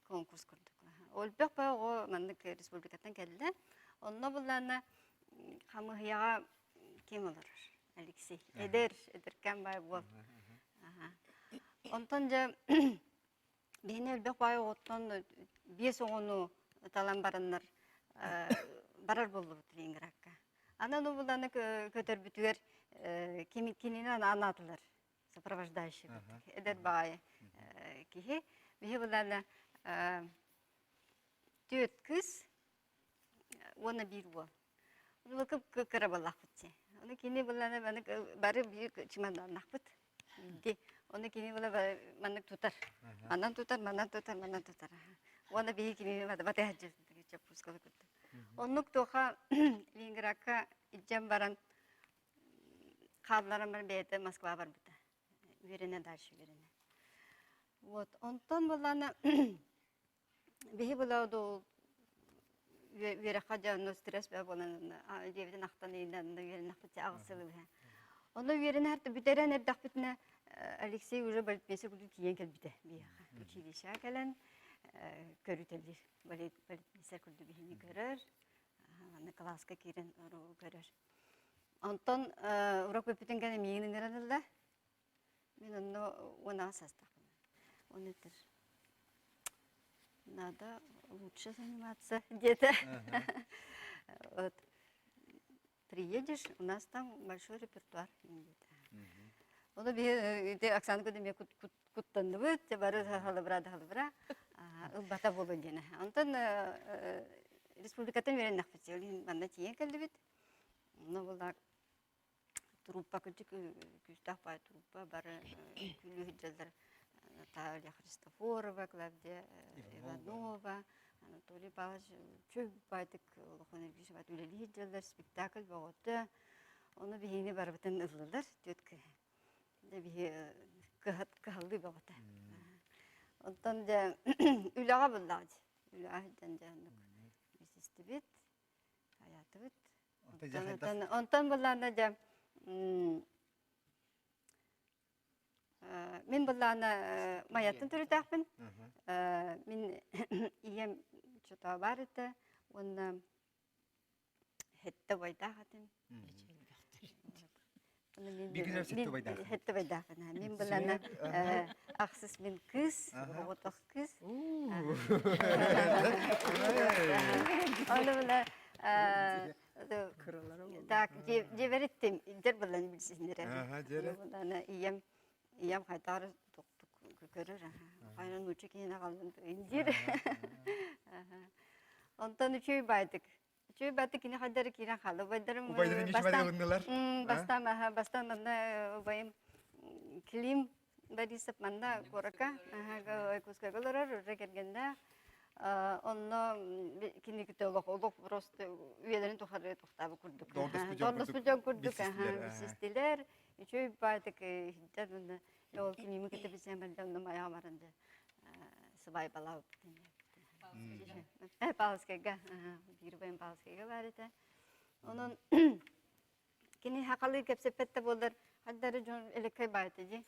конкурс көрдік. Олбек ба о маннық республикаттан келді. Онна бұлдағына Хамыхияға кем олар? Алексей. Эдеркен бай бол. Онтан же бейін әлбек бай оттан 5 оғыну талан барынлар барар болды бұтырейін қыраққа. Анан бұланы көтер бүтігер кенінен анатылар. Сопровождающий бұтық. Эдер бай кейі. Бейі бұланы 4 күз, оны бір бол. Ол көп кірі болақ бұтсе. Оны кені бұланы бәрі бүйік чиманданақ бұт. Оны кені бұла манық тұтар. Манан тұтар. Оны бейі кені бәті әджірді кечеп пұскалы күтті. Онық тоға Ленинградқа иджем баран қабыларым бар бейті Москва бар бұты. Үйрене дальше үйрене. Онтан бұланы бейі бұла Вераха жану стресс бе болан девден ақтан үйден верен ақтан ағысылы бе. Оны верен әрті бүтерен әрдақ бітіне Алексей уже балетмесі күлді тиен кел біте. Училища кәлін көрітелдер. Балетмесі күлді бейіне көрір. Класска керен көрір. Онтан урак бөпітен кәне мейінің ғыранылда. Мен оны онаға састақпын. Оны тұр. Надо лучше заниматься где-то. Вот. Приедешь, у нас там большой репертуар. Оны бе Оксана көдеме куттанды бұд, бары халыбыра, ұлбата болу дені. Онтан республикатын верен нақпытсы, олин банда тиен кәлді бет. Оны болда труппа күлдік, күстақ бай труппа, бары күлі хүджалдар. Наталья Христофорова, Клавдия Иванова, Анатолий Павлович чөп байтык лохонергиші бат үлелі хиджалдар, спектакль бағыты. Оны бейіне бар бітін ұлылар, төткі. Бейі кығылды бағыты. Онтан да үліға бұллады. Үліға хиджан жағындық. Месісті бет, hayatı бет. Онтан бұлланы да мен бұлланы майаттың түрі тақпын. Мен ием чөта бар еті. Оны хетте байдахатын. Bir güzel sette baydağın. Хетте байдахын. Мен буланы ақсыз мен кыз, оғытық кыз. Оны була так жебереттим, жер буланы билсиндер. Буланы иям қайтары тоқтық көрөр. Қайран учы кейіне қалдым индир. Онтан үчөй байдык. Үчөй байдык кини қайдары кейрен қалы байдарым. Убайдырын неше бәді ғылындылар? Бастан манда убайым Клим Борисов манда корака. Куска каларар үрре кергенде. Онно кини күтөлөк олық просто үйелерін тухары тухтабы күрдік. Дордос бұжан күрдік. Бисистилер. Үчөй байдык хиджар мында. Ол киними кете бисен бәлді онны маяға барынды. Сыбай балау бітінде. Палыскайга, bir bayım Palaskayga var idi. Onun kini hakalı kepsepette bollar. Haddari jon elekay baytı ji.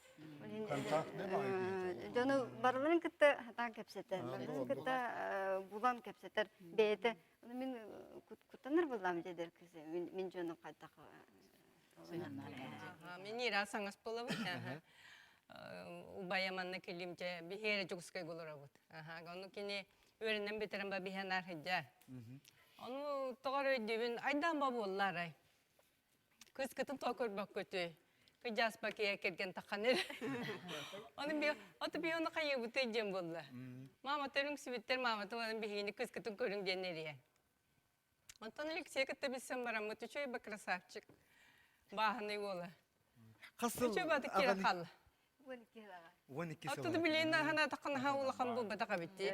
Jonu barların kıtta hatan kepseter. Barların kıtta bulam kepseter. Beyte. Onu min kutanır bulam jeder kızı. Min jonu kaytak. Мен ирасаңыз болабыт. Убаяманна келимче бихере жукскай голорабыт. Гону кини өрүнөн бетерен ба бихенар хыжа. Ону тогор өйдүбүн айдан ба боллар. Көз кытын токор бак көтү. Кыжас бакия келген таканыр. Ону би оту би ону кайы бутый жем болла. Мама төрүң сибиттер мама тоонун бихини көз кытын көрүң денерия. Онтон Алексей кытта билсем барам, өтүчөй ба красавчик. Баханы гола. Қасыл Өтүчөй баты кире калла. 12 Оттуду билейна хана такын хаулахан бу бата кабитти.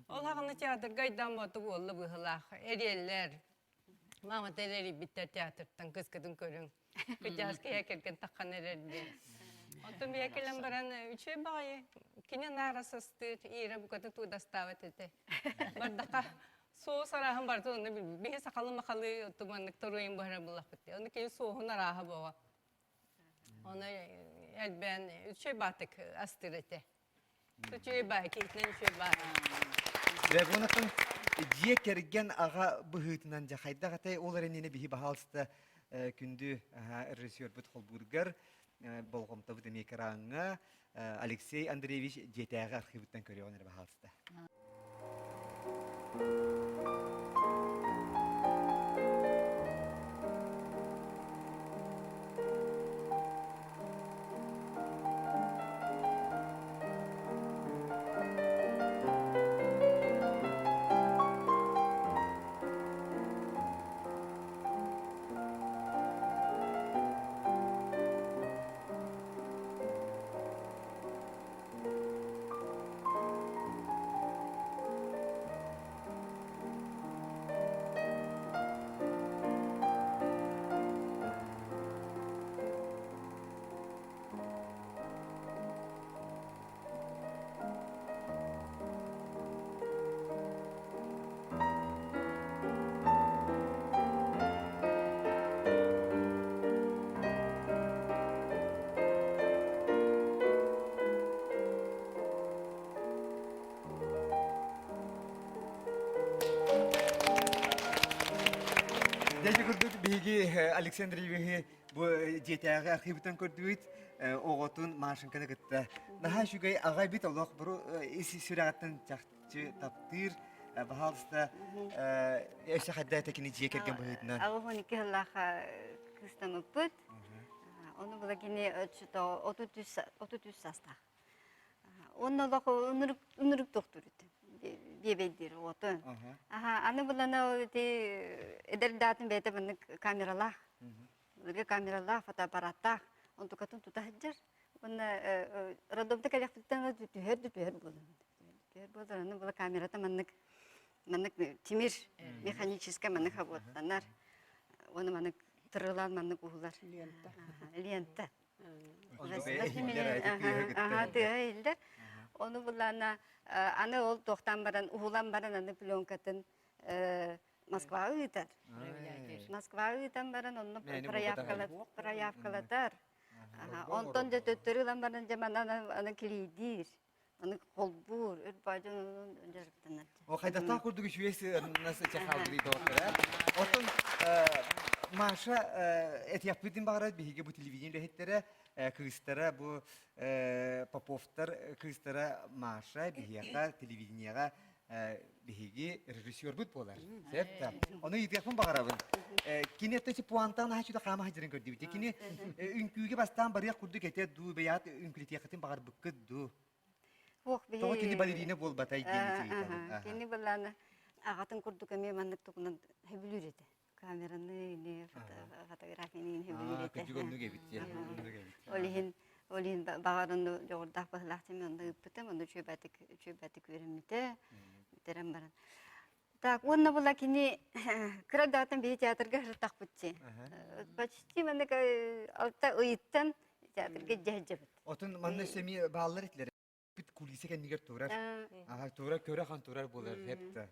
Ол хагына театр гайдан бату болду быхлах. Эреллер. Мама телери биттер театртан кыскыдын көрүң. Кыжас кия келген таккан эрелди. Оттун бия келен баран үчөй багы. Кине нарасысты ира букаты тудастабат эте. Бардака соос арахан барды оны билбей. Бие сакалы макалы оттуманнык торуйын бара булак битти. Оны кейін соохун араха бова. Оны elben üç batık astırete. Üç batık itlen üç batık. Ve bunun diye kergen ağa bıhıtından cahayda katay oların yine bihi bahalsta kündü rejissör Butxol Burger bolğum tabu demekarağı Alexey Andreevich Jetağı arxivittan körüyor bahalsta. Deci gördük bilgi Aleksandriyev'i bu Jetağı arxivittan gördük. Oğutun maaşınkana gitti. Daha şu gay ağay bit Allah bu isi sürattan çaktı taptır. Bahalsta eşe hadda tekini jiye kergen bıhıtına. Ağı honi kıhlaqa kıstamı pıt. Onu bula gini ölçüde 33 sasta. Onu da ınırık doktor idi. Bebeydir otun. Anı bulana eder datın beyte bana kameralar. Böyle kameralar, fotoaparatlar. Onu tukatın tutahıcır. Onu radomda kalaktıktan tüher bulun. Tüher bulun. Onu bula kamerada manık timir, mekaniçiska manık habotlanlar. Onu manık tırılan manık uğular. Lenta. Onu bulana ana ol doktan baran, uğulan baran anı plonkatın Moskva'ya gider. Moskva'ya gider baran onu prayavkalatar. Ondan da tötürülen baran zaman anı kilidir. Anı kolbur, ürpacın onun jarıktanlar. O kayda ta kurduğu şüyesi nasıl çakaldı doktora. Otun Маша, этияппытын бағарат биһиге бу телевидение лөһеттері, кыыстара бу Поповтар кыыстара Маша биһиэха телевидениеға биһиги режиссер бут болар. Септа. Оны итияппын бағарабын. Кини эттеси пуантан хачуда қама хачырын көрді бите. Кини үнкүйге бастан барыяқ күрді кете ду беят үнкілетияқытын бағар бүккіт ду. Тоғы кини балерина бол батай кені. Кини баланы ағатын күрдік әме мандық тұғынан хөбілер еді. Камераны, фотографияны хөбілер еді. Олин бағарынды жоғырдақ бағылақтен онда үппітім, онда чөбәтік өріміті, бітерім баран. Так, онна бұла кені қырагдағытын бей театрға жыртақ бұтте. Почти мандық алта ұйыттан театрға жәжі бұт. Отын манны сөми бағалар етлері. Бүт кулисе кәнігер тұрар. Тұрар, көрі қан тұрар болар. Хепті.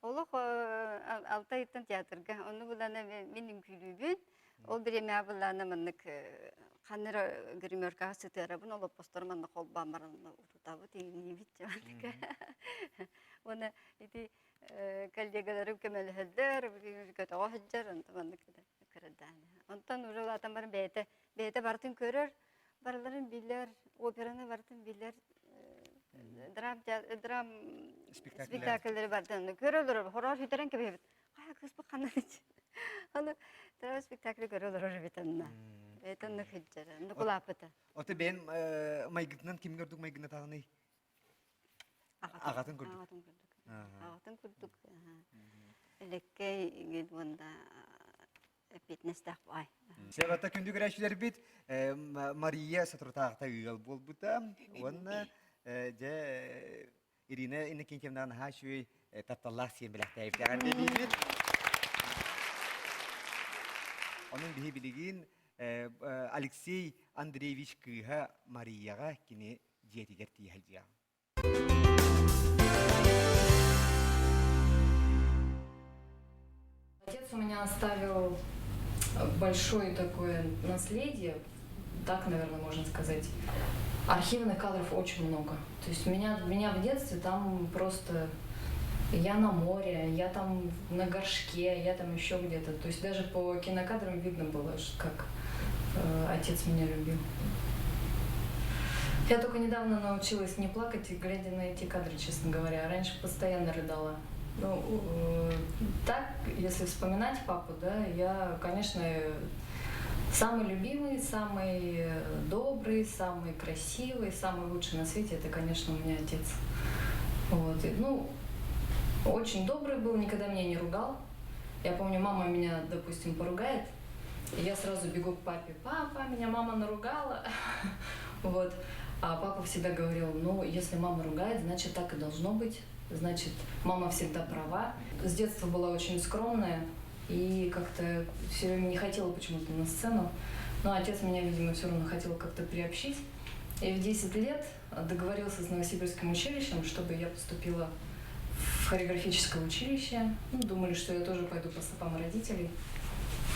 Олық алта ұйыттан театрға. Оны бұланы менің күлібін. Ол біреме абыланы мандық қаныры гримеркаға сытырабын, ол постор манны қол бамараны ұтутабы тегіне бітті мандық. Оны коллегаларым көмелі көтіға хүджар, мандық кірдәні. Онтан уже олатан барын бәйті бартын көрір, барларын билер, операны бартын билер, драм спектакльдері бартын көрілдір, хорор хүтерен көбейбіт. Қая кыз бұл қанан ечі. Оны драм спектакль көрілдір уже бітінна. Это на хеджера, на кулапыта. Оты бен майгытынан ким көрдік майгына тағыны? Ағатын көрдік. Ағатын көрдік. Элеккей гид онда фитнестақ бай. Себата күнді көрәшілер бит Мария сатыртағыта үйгал бол бұта. Онна Ирина инекенкемнан хашуй тапталлах сен біләқті әйіптіған делейбіт. Оның бігі білігін Алексей Андреевич Кыха Марияға кені жетігер тиялжия. Отец у меня оставил большое такое наследие, так, наверное, можно сказать. Архивных кадров очень много. То есть меня в детстве там просто... Я на море, я там на горшке, я там еще где-то. То есть даже по кинокадрам видно было, как отец меня любил. Я только недавно научилась не плакать, глядя на эти кадры, честно говоря. Раньше постоянно рыдала. Ну, так, если вспоминать папу, да, я, конечно, самый любимый, самый добрый, самый красивый, самый лучший на свете, это, конечно, у меня отец. Вот. И, ну, очень добрый был, никогда меня не ругал. Я помню, мама меня, допустим, поругает, и я сразу бегу к папе. Папа, меня мама наругала. Вот. А папа всегда говорил, ну, если мама ругает, значит, так и должно быть. Значит, мама всегда права. С детства была очень скромная и как-то все время не хотела почему-то на сцену. Но отец меня, видимо, все равно хотел как-то приобщить. И в 10 лет договорился с Новосибирским училищем, чтобы я поступила в хореографическое училище. Ну, думали, что я тоже пойду по стопам родителей.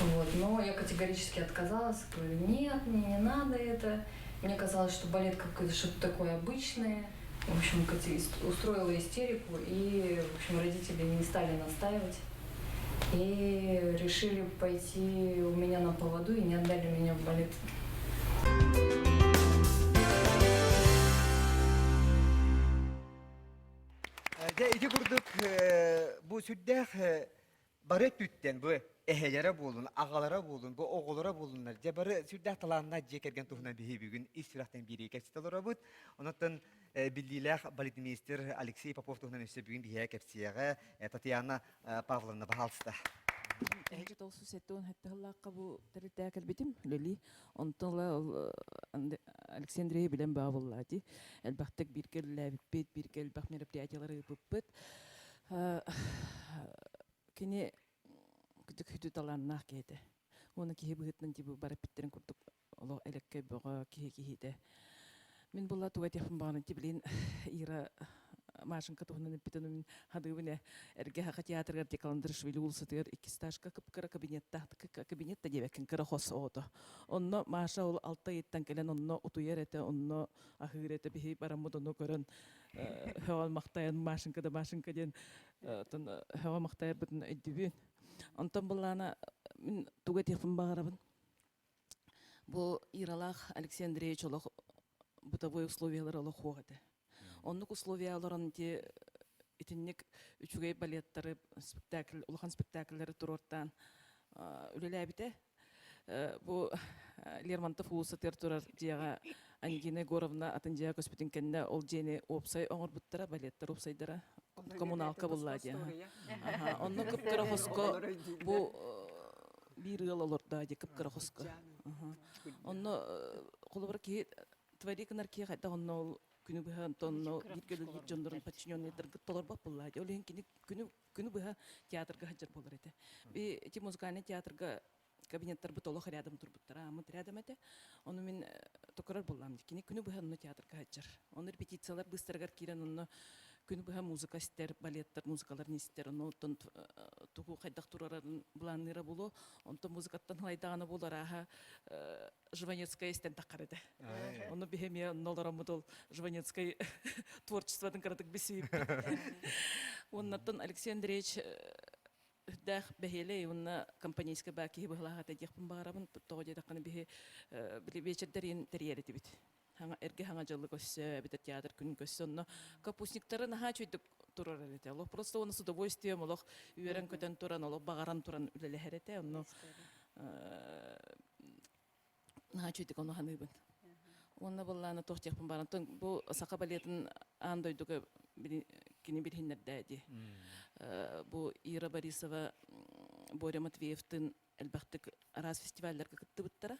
Вот. Но я категорически отказалась. Говорю, нет, мне не надо это. Мне казалось, что балет какое-то что-то такое обычное. В общем, устроила истерику, и, в общем, родители не стали настаивать. И решили пойти у меня на поводу и не отдали меня в балет. Ити күрдік бұл сүрдәқ бары түттен, бұл әхелері болын, ағалары болын, бұл оғылары болынлар. Бары сүрдәқ таланына жекерген тұхынан бейі бүгін истирақтан бірі кәпсеталары бұд. Онықтан білдейләқ балетмейстер Алексей Попов тұхынан өсі бүгін бейі кәпсияға Татьяна Павловна бағалысты. Әйгет ол сүсетті он әттіғылаққа бұл тәрілті әкәлбетім, лөлі. Онтыңла Алексей Андреевич білен бағылады. Әлбақтық біркел ләбіппет, біркел бақ мероприятиялары бұппет. Кені күдік хүті таланнақ кейді. Оны кейі бұғытнан дебі барып біттерін күрдік. Олы әлекке бұға кейі. Мен бұла туғатияқпын бағынан дебілен Ира машинка туғынан өппетен мен хадығыбыне әрге хақа театрға декаландырыш вели ұлсытығыр екі стажқа кыпкыра кабинетта дебекін кыра қос оғыды. Онно маша ол алта еттен келен онно ұтуер әті, онно ақығыр әті бейі барамыд оны көрін хауал мақтайын машинка ден хауал мақтайыр бұтын өйдібін. Онтан бұлана Мен туга тефин багарабын. Бу Иралах Алексей Андреевич олох бытовой условиялар олох хуагаты. Оннук условияларын те итинник үчүгэй балеттары спектакль, улахан спектакльлары турортан үлеләбите. Бу Лермонтов улусатыр турар дияга Ангина Егоровна атынжа көспүтүн кенде ол жени опсай оңор буттара балеттер опсайдара коммуналка буллади. Онну кыпкыра хоско бу бир ыл олорда ди кыпкыра хоско. Онну колубар ки тварикнар ки хайда онну күнү быха тонно биргелил жондорун подчиненный дыргыт толор бап буллади. Олен кини күнү быха театрга хаджар болор эте. Би эти музыкальный театрга кабинеттер бутолох рядом турбуттара, амыт рядом эте. Оны мен токарар буллам дикини күнү быха онно театрга хаджар. Оны репетициялар быстыргар кирен онно күнү быха музыка стер, балеттер, музыкалар нестер, онно тон тугу хайдак турарын буланыра булу, онто музыкаттан хайдаганы булар аха Жванецкая истен таккар эте. Оны бихеме ноларамыдыл Жванецкая творчестводун карадык бесип. Оннаттан Алексей Андреевич дах бехеле онна компанийская баки бахлахата дихпын багарабын тоҕо даканы бихе вечердерин терьерити бит. Ханга эрге ханга жылы көссө бит театр күн көссө онно капустниктары наха чөйдүк турар эте. Аллах просто оны с удовольствием аллах үйрен көтөн туран аллах багаран туран үлелехерете онно наха чөйдүк оны ханыбын. Онна болланы тохтехпын барантын бу сака балетін андойдуга кини бирхиннердәди. Бу Ира Борисова, Боря Матвеевтын элбахтык раз фестивальлерге кытты буттара.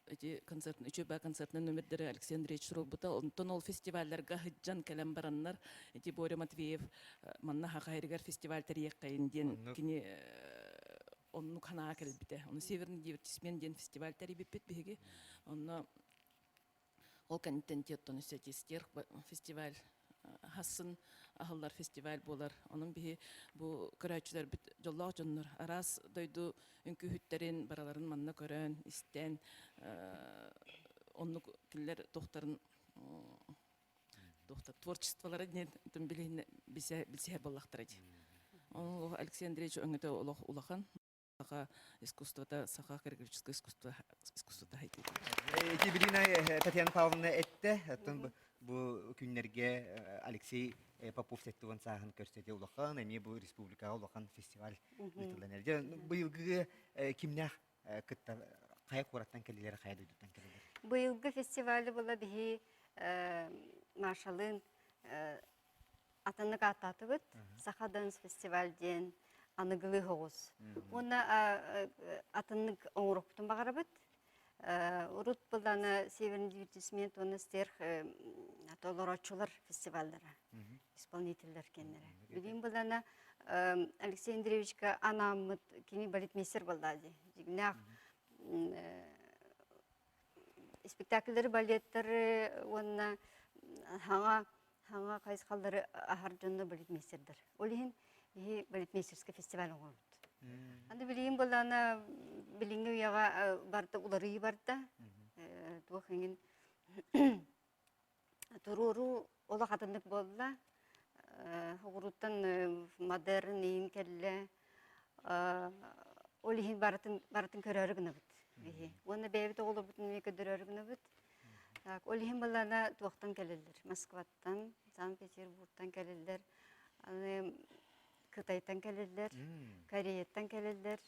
Эти концертны, үчөбә концертны номердери Алексей Андреевич сурул бута. Онтон ол фестивальлерге хыджан калем бараннар. Эти Боря Матвеев манна хакайригар фестиваль терьек кайынден кини онну хана келбите. Оны северный дивертисмен ден фестиваль терибиппет биги. Онно ол контентеттон статистер фестиваль хасын ахыллар фестиваль болар. Onun bihi bu көрәчүләр бит жоллак жоннор арас дойду үнкү хүттерин бараларын манна көрөн истен онну киллер тохтарын тохта творчестволары ден билин бисе баллактар эти. Он Алексей Андреевич өңөтө улахан саха искусствода саха хореографическое искусствода хайты. Эти билина Татьяна Павловна этте бу күннерге Алексей Попов сеттуган сахан көрсөтө улахан, эми бу республикага улахан фестиваль битиленер. Быйылгы кимнах кытта кай кураттан келелер, кай дойдуттан келелер. Быйылгы фестиваль була бихи маршалын атаннык ататыбыт, Саха данс фестивальден аныгылы хоғыз. Оны атаннык оңырықпытын бағарабыт. Урут бұлданы северный дивертисмент, оны стерх толорочулар фестивальдары, исполнительдер кеннері. Білейін бұлданы Алексей Андреевичка анамыт кені балетмейсер бұлдады. Жигнақ спектакльдері, балеттері, оны хаңа қайсқалдары ахар жонны балетмейсердер. Олейін балетмейсерский фестиваль оңырбыт. Анды билейін болана билинге уяға барды улары барда. Туақыңын туруру ола қатындық болла. Хоғыруттан модерн ең кәлі. Олейін барытын көрәрі күні бұд. Оны бәйбіті олы бұтын мекі дөрәрі күні бұд. Олейін болана туақтан кәлілдер. Москваттан, Санкт-Петербургтан кәлілдер. Кытайдан келелер, Кореядан келелер,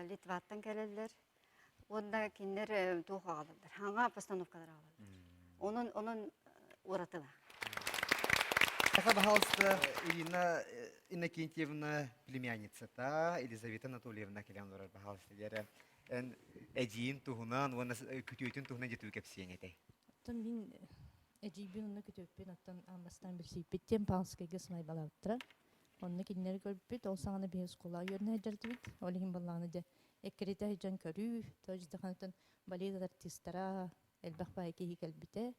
Литваттан келелер. Онда кинер туға қалылдар. Хаңа постановкалар қалылдар. Onun уратыла. Саха, пожалуйста, Ирина Иннокентьевна, племянница, Елизавета Анатольевна, келемдорар, пожалуйста, әдейін туғынан, оны күтейтін туғынан жетуі кәпсең етай. Мен әдейбен оны күтеппен, аттан амбастан бір сейпеттен палскайға сымай балауыттыра. Онны киннер көрбүт, ол саңаны бейіз қола үйеріне әджалды бит. Олығын балағаны да әккереті әйжан көрі, тәжді қанытын балет артистара әлбақ бай кейі кәлбіті.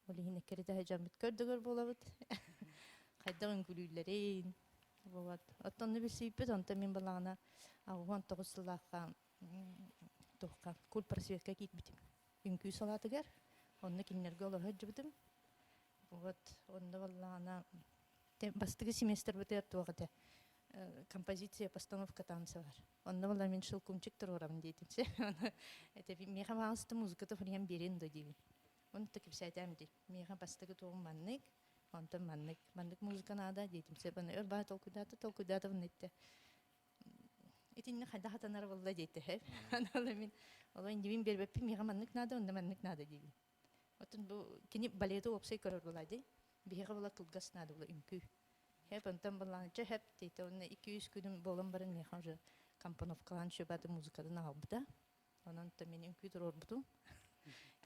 Олығын әккереті әйжан біт көрдігір бола бұд. Қайдағын күлілерейін. Оттанны бір сейпет, онта мен балағына ағуан тоғысылаққа тоққа көл просветка кейт бітім. Үнкі салатығар, онны киннерге олар әджі бітім. Онны балағына бастығы семестр бітер туағыды. композиция постановка танца бар. Онда була мен шылкумчик турорам дейтимсе. Это меха маасты музыката фриям берен да дейбин. Он так писайтам ди. Меха бастыгы тугум маннык, онтон маннык. Маннык музыка нада дейтимсе. Бана өрба толкудата внетте. Итинне хайда хатанар болла дейте хеп. Анала мен ола индивин бербеппи меха маннык нада, онда маннык нада дейбин. Отын бу кини балету опсай көрөр булади. Биһига була тулгас нада була үңкү. Хеп онтан баланча хеп дейте. Онна 200 күнүм болан барын меха уже компоновкалан шөбаты музыкадан албыта. Онан та мен үңкү турор бутум.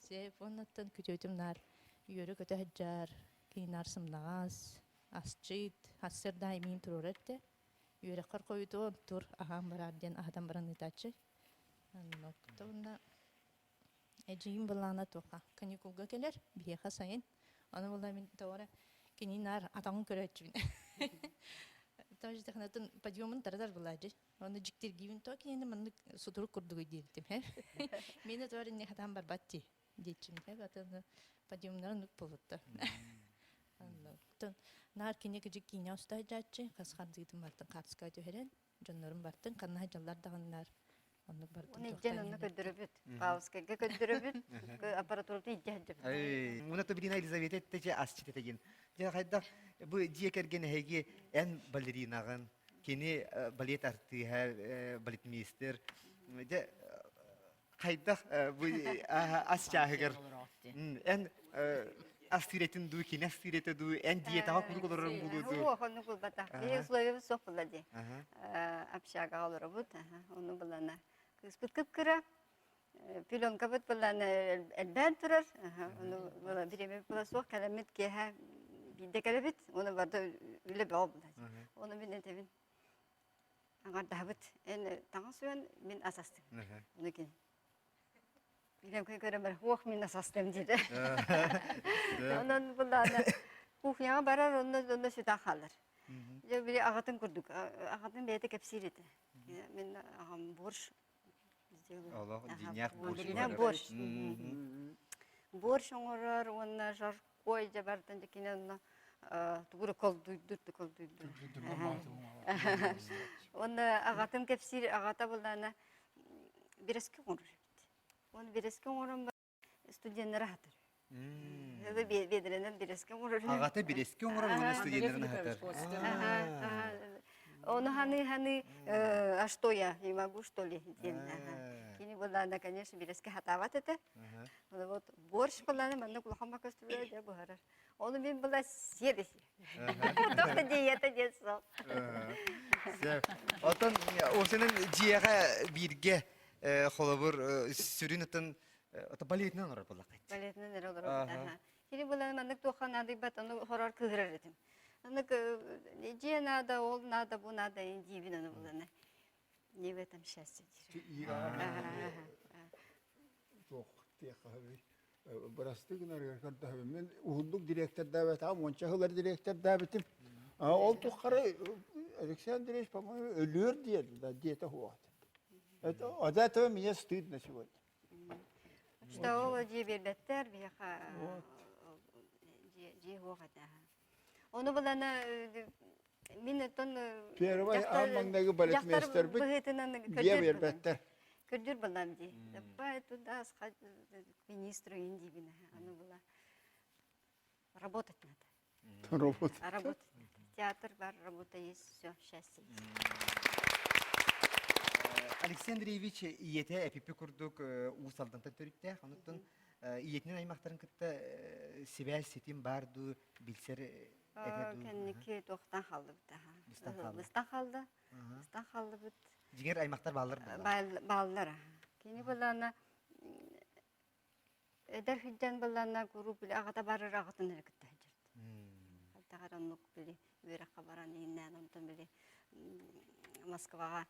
Сеп оннаттан күтөтүм нар үйөрү көтө хаджар, кинар сымнагас, асчыт, хассер даймин турор этте. Үйөрү кар коюту тур ахам барарден ахадан баран итачы. Анноктонна эжигин балана тока каникулга келер, биеха сайын. Аны була мен товара кининар атаңын көрөчүн. Тоже технатын подъемын тарадар булади. Оны жиктер гивин то кинени мен сутурук курдугу дирдим. Мени товара не хатам бар батти дечим. Атын подъемнарын нүк болутта. Анноктон нар кинеге жикиня устай жачы, касхардыгытым бартын катыска төһөрен, жоннорум бартын канна жаллар дагыннар. Онны бартын. Оны ижен оны көддөрөбүт. Паускага көддөрөбүт. Аппаратурды ижен. Муна Табрина Елизавета тече асчыт этеген. Я хайда бу диекерген хеге эн балеринаган, кини балет артыга, балетмейстер. Же хайда бу асчагыр. Эн астиретин ду, кини астирете ду, эн диетага кургулорун булуду. О, оны булбата. Бе условия sok булади. Общага олорбут, оны булана. Кыспыт кыпкыра. Пленка бут булана элбен турар. Оны була биреме була sok каламет кеха биде калабит. Оны барды үле бау була. Оны мен этебин. Аңар дабыт. Эн таңсуен мен асастым. Оны кен. Билем көремер хуак мен асастым диде. Онан булана кухняга барар, онда сүтә халыр. Я бире агатын күрдүк. Агатын бете кепсирети. Мен агам борш. Allah dinyak борш. Борш оңорор, онна жаркой жабартан жекинен тугур кол дуйдур. Онна агатын кепсир агата булана биреске оңорор. Он биреске оңорон студенттер хатыр. Бедренен биреске оңорор. Агата биреске оңорор оны студенттер хатыр. Он ханы, а что я, не могу, что ли? Кини булана, конечно, биреске хатават это. Вот борщ булана, манна кулахама кастуя, я бухара. Он мен была съедesi. Только диета детство. Отон осының диега бирге холобур сүрүнөтөн балетнен орор булакайт. Балетнен орор. Кини булана манна туханады бат, аны хорор кыгырар этим. Аннык не надо, ол надо, бу надо, индивидуально булана. Не в этом счастье. Жоқ, текаби. Брастыгнар карда мен ундук директор дабет, мончахылар директор дабетим. Ол тухары Александр Ильич, по-моему, ölüyor diye да где-то вот. Это от этого мне стыдно сегодня. Что ол жебелеттер бияха жегогата. Оны булана мен тон Первый аммаңдагы балетмейстер бит. Бия бербеттер. Көрдүр балам ди. Давай туда сходи к министру Индии. Оно было работать надо. Работать. Работать. Театр бар, работа есть, все, счастье. Александр Ильич иете эпипи курдук усалданта төрүктө, ануттан иетинен аймактарын кытта себя сетим барду билсер этеду. Кенники токтан халды бит. Быстан халды бит. Дигер аймактар баллар. Баллар. Кини булана эдер хиджан булана групп биле агата барыр агатын эркетте жүрдү. Тағаранлык биле үйрәккә баран иннән онтан биле Москвага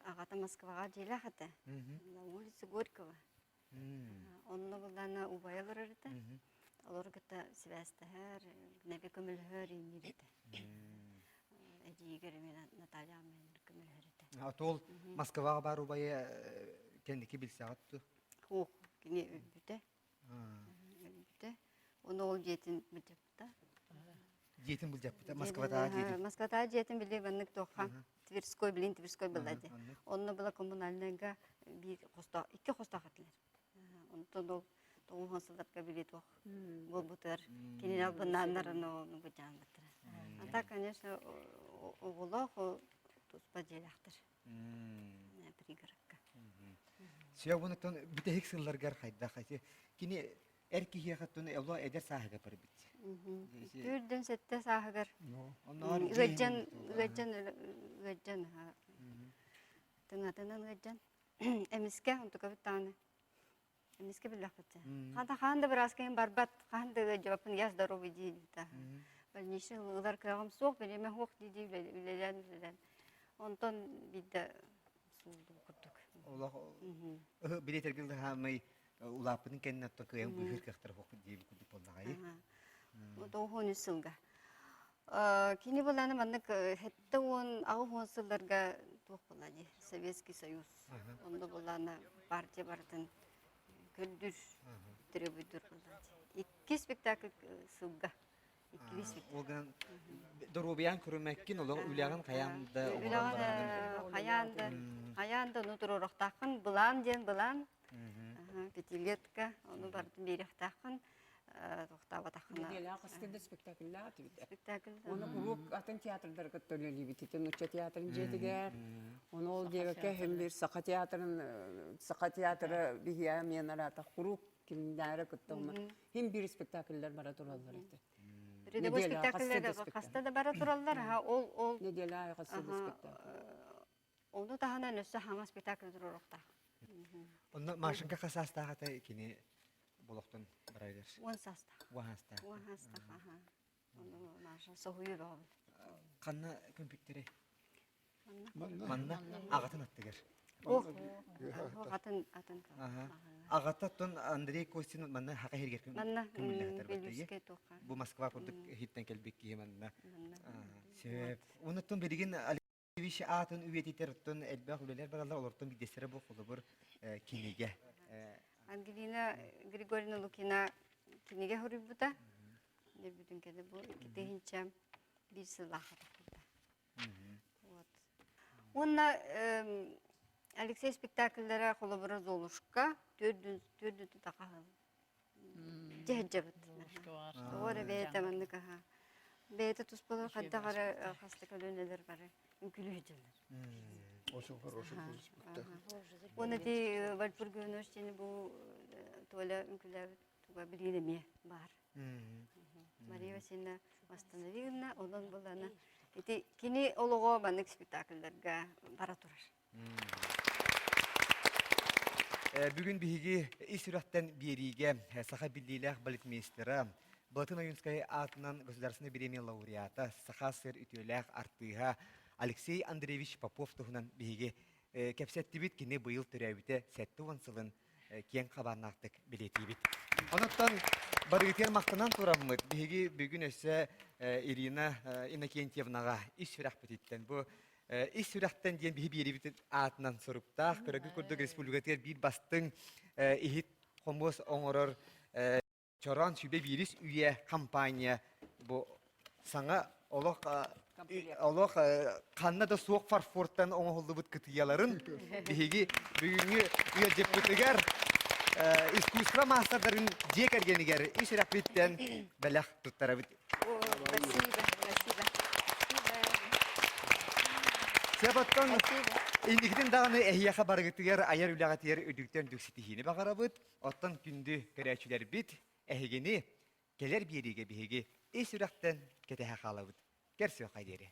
агата Москвага җилә хәтта. На улице Горького. Онны булана убайлар эрде. Алар гыта связьтәр, нәбе көмелһөр инде. Эдигер мен Наталья мен көмелһөр иде. Атол Москвага бару бая кендики билсе атту. Хо, кини үтте. Үтте. Оны ол жетин бүтөптә. диетин булжаппыта, Москвада диетин. Москвада жетин биле баннык тоха. Тверской Тверской баллади. Онны была коммунальныйга бир хоста, 2 хоста хатылар. Онтон ол тоғын хосылдарга биле тох. Бол бутар. Кинен албаннарын оны бужан бутар. Ата, конечно, оголох туспа желахтыр. Пригородка. Сөйәгөнөктөн бүтәһик сылларгар хайда хайте. Кини эркихия хаттын эло эдер сахага парбит. Түрден сетте сахагар. Оннар Гыджан. Тыңатынан гыджан. Эмиске онтука биттаны. Эмиске билахтя. Ханда бираз кейін барбат, ханда жапын я здоровый дейді. Больничный удар крагым соқ, береме хоқ дейді билелен. Онтон бидде сулду курдук. Олах билетергилде хамай улапын кеннатта кыян быхыр кахтар хоқ дейді куды полнагай. Тоғын сылга. Кини боланы маннык хетте он ағы сылдарга тоқ болады. Советский Союз. Онда боланы партия бартын көндүр требуйдур болады. 2 спектакль сылга. 2 спектакль. Олган доробиян көрөмәккин олар үляган каянда. Каянда нутуророхтакын булан ден булан. Пятилетка, оны бардын берехтакын. Неделя кыстыды спектакльлер атыбыт. Спектакль. Оны урук атын театрдар көттөлөли бититен уча театрын жетигер. Оны ол дегеке hem bir сака театры бихия менарата урук киндәре көттөмө. Hem bir спектакльлер бара тураллар ите. Рядовой спектакльлер каста да бара тураллар. Ол неделя кыстыды спектакль. Оны тахана нөсө хаңа спектакль турурукта. Онна машинка касастагата кини болохтон барайдер. Уансаста. Уансаста. Аха. Оны маша сохуй бол. Канна компьютере. Манна. Агатын аттыгер. Атын. Агаттон Андрей Костин манна хака хергер ким. Манна билбиске тока. Бу Москва курдук хиттен келбек ки манна. Себеп унуттун берген Алексеевич атын үветитертон элбах үлелер баралар олортон бидесере бу холобур кинеге. Ангелина Григорьевна Лукина кинеге хорибута. Не бүтүн кеде бу китехинчам бир сылаха такылда. Вот. Онна Алексей спектакльлere холобура золушка төрдүн такалы. Жежебит. Ора бейте мандыка. Бейте туспалар каддагара хастакалөнелер бар. Үкүлүжелер. Очень хороший спектакль. Оны де Вальпург университетinde bu Толя ülkeler tuba bilgileme var. Мария Васильевна Восстановиловна, ondan bulana. Ити кини олого банык спектакльлерге бара турар. Бүгүн биһиги исүрәттен бириге Саха Биллилах балетмейстера Батын Оюнская атынан государственный премия лауреата Саха сыр үтүләх артыга Алексей Андреевич Попов туһунан биһиги кепсеттибит кини быйыл төрәбите сәтті онсылын кен қабарнақтық билетибит. Оныттан барыгытер мақтанан тураммыт. Биһиги бүгүн өссө Ирина Иннокентьевнаға иш сүрәк бититтен. Бу иш сүрәктен диен биһи берибит атынан соруптах. Көрөгү курдук республикатер бир бастың ихит хомос оңорор чоран сүбе бирис үйе компания. Бу саңа олох қанна да суық фарфорттан оңғылды бұд кытыяларын бігі бүгінгі үйе жеп бұтығар искусство мастардарын жек әргенігер иш рақбеттен бәләқ тұттара бұд. Спасибо. Себаттан индіктен дағыны әйяқа барғытығар аяр үләғатығар өдіктен дүксетігені бағара бұд. Оттан күнді көрәчілер бұд. Әйгені келер береге бігі иш рақтан кетеға қала бұд. Керсі қайдері.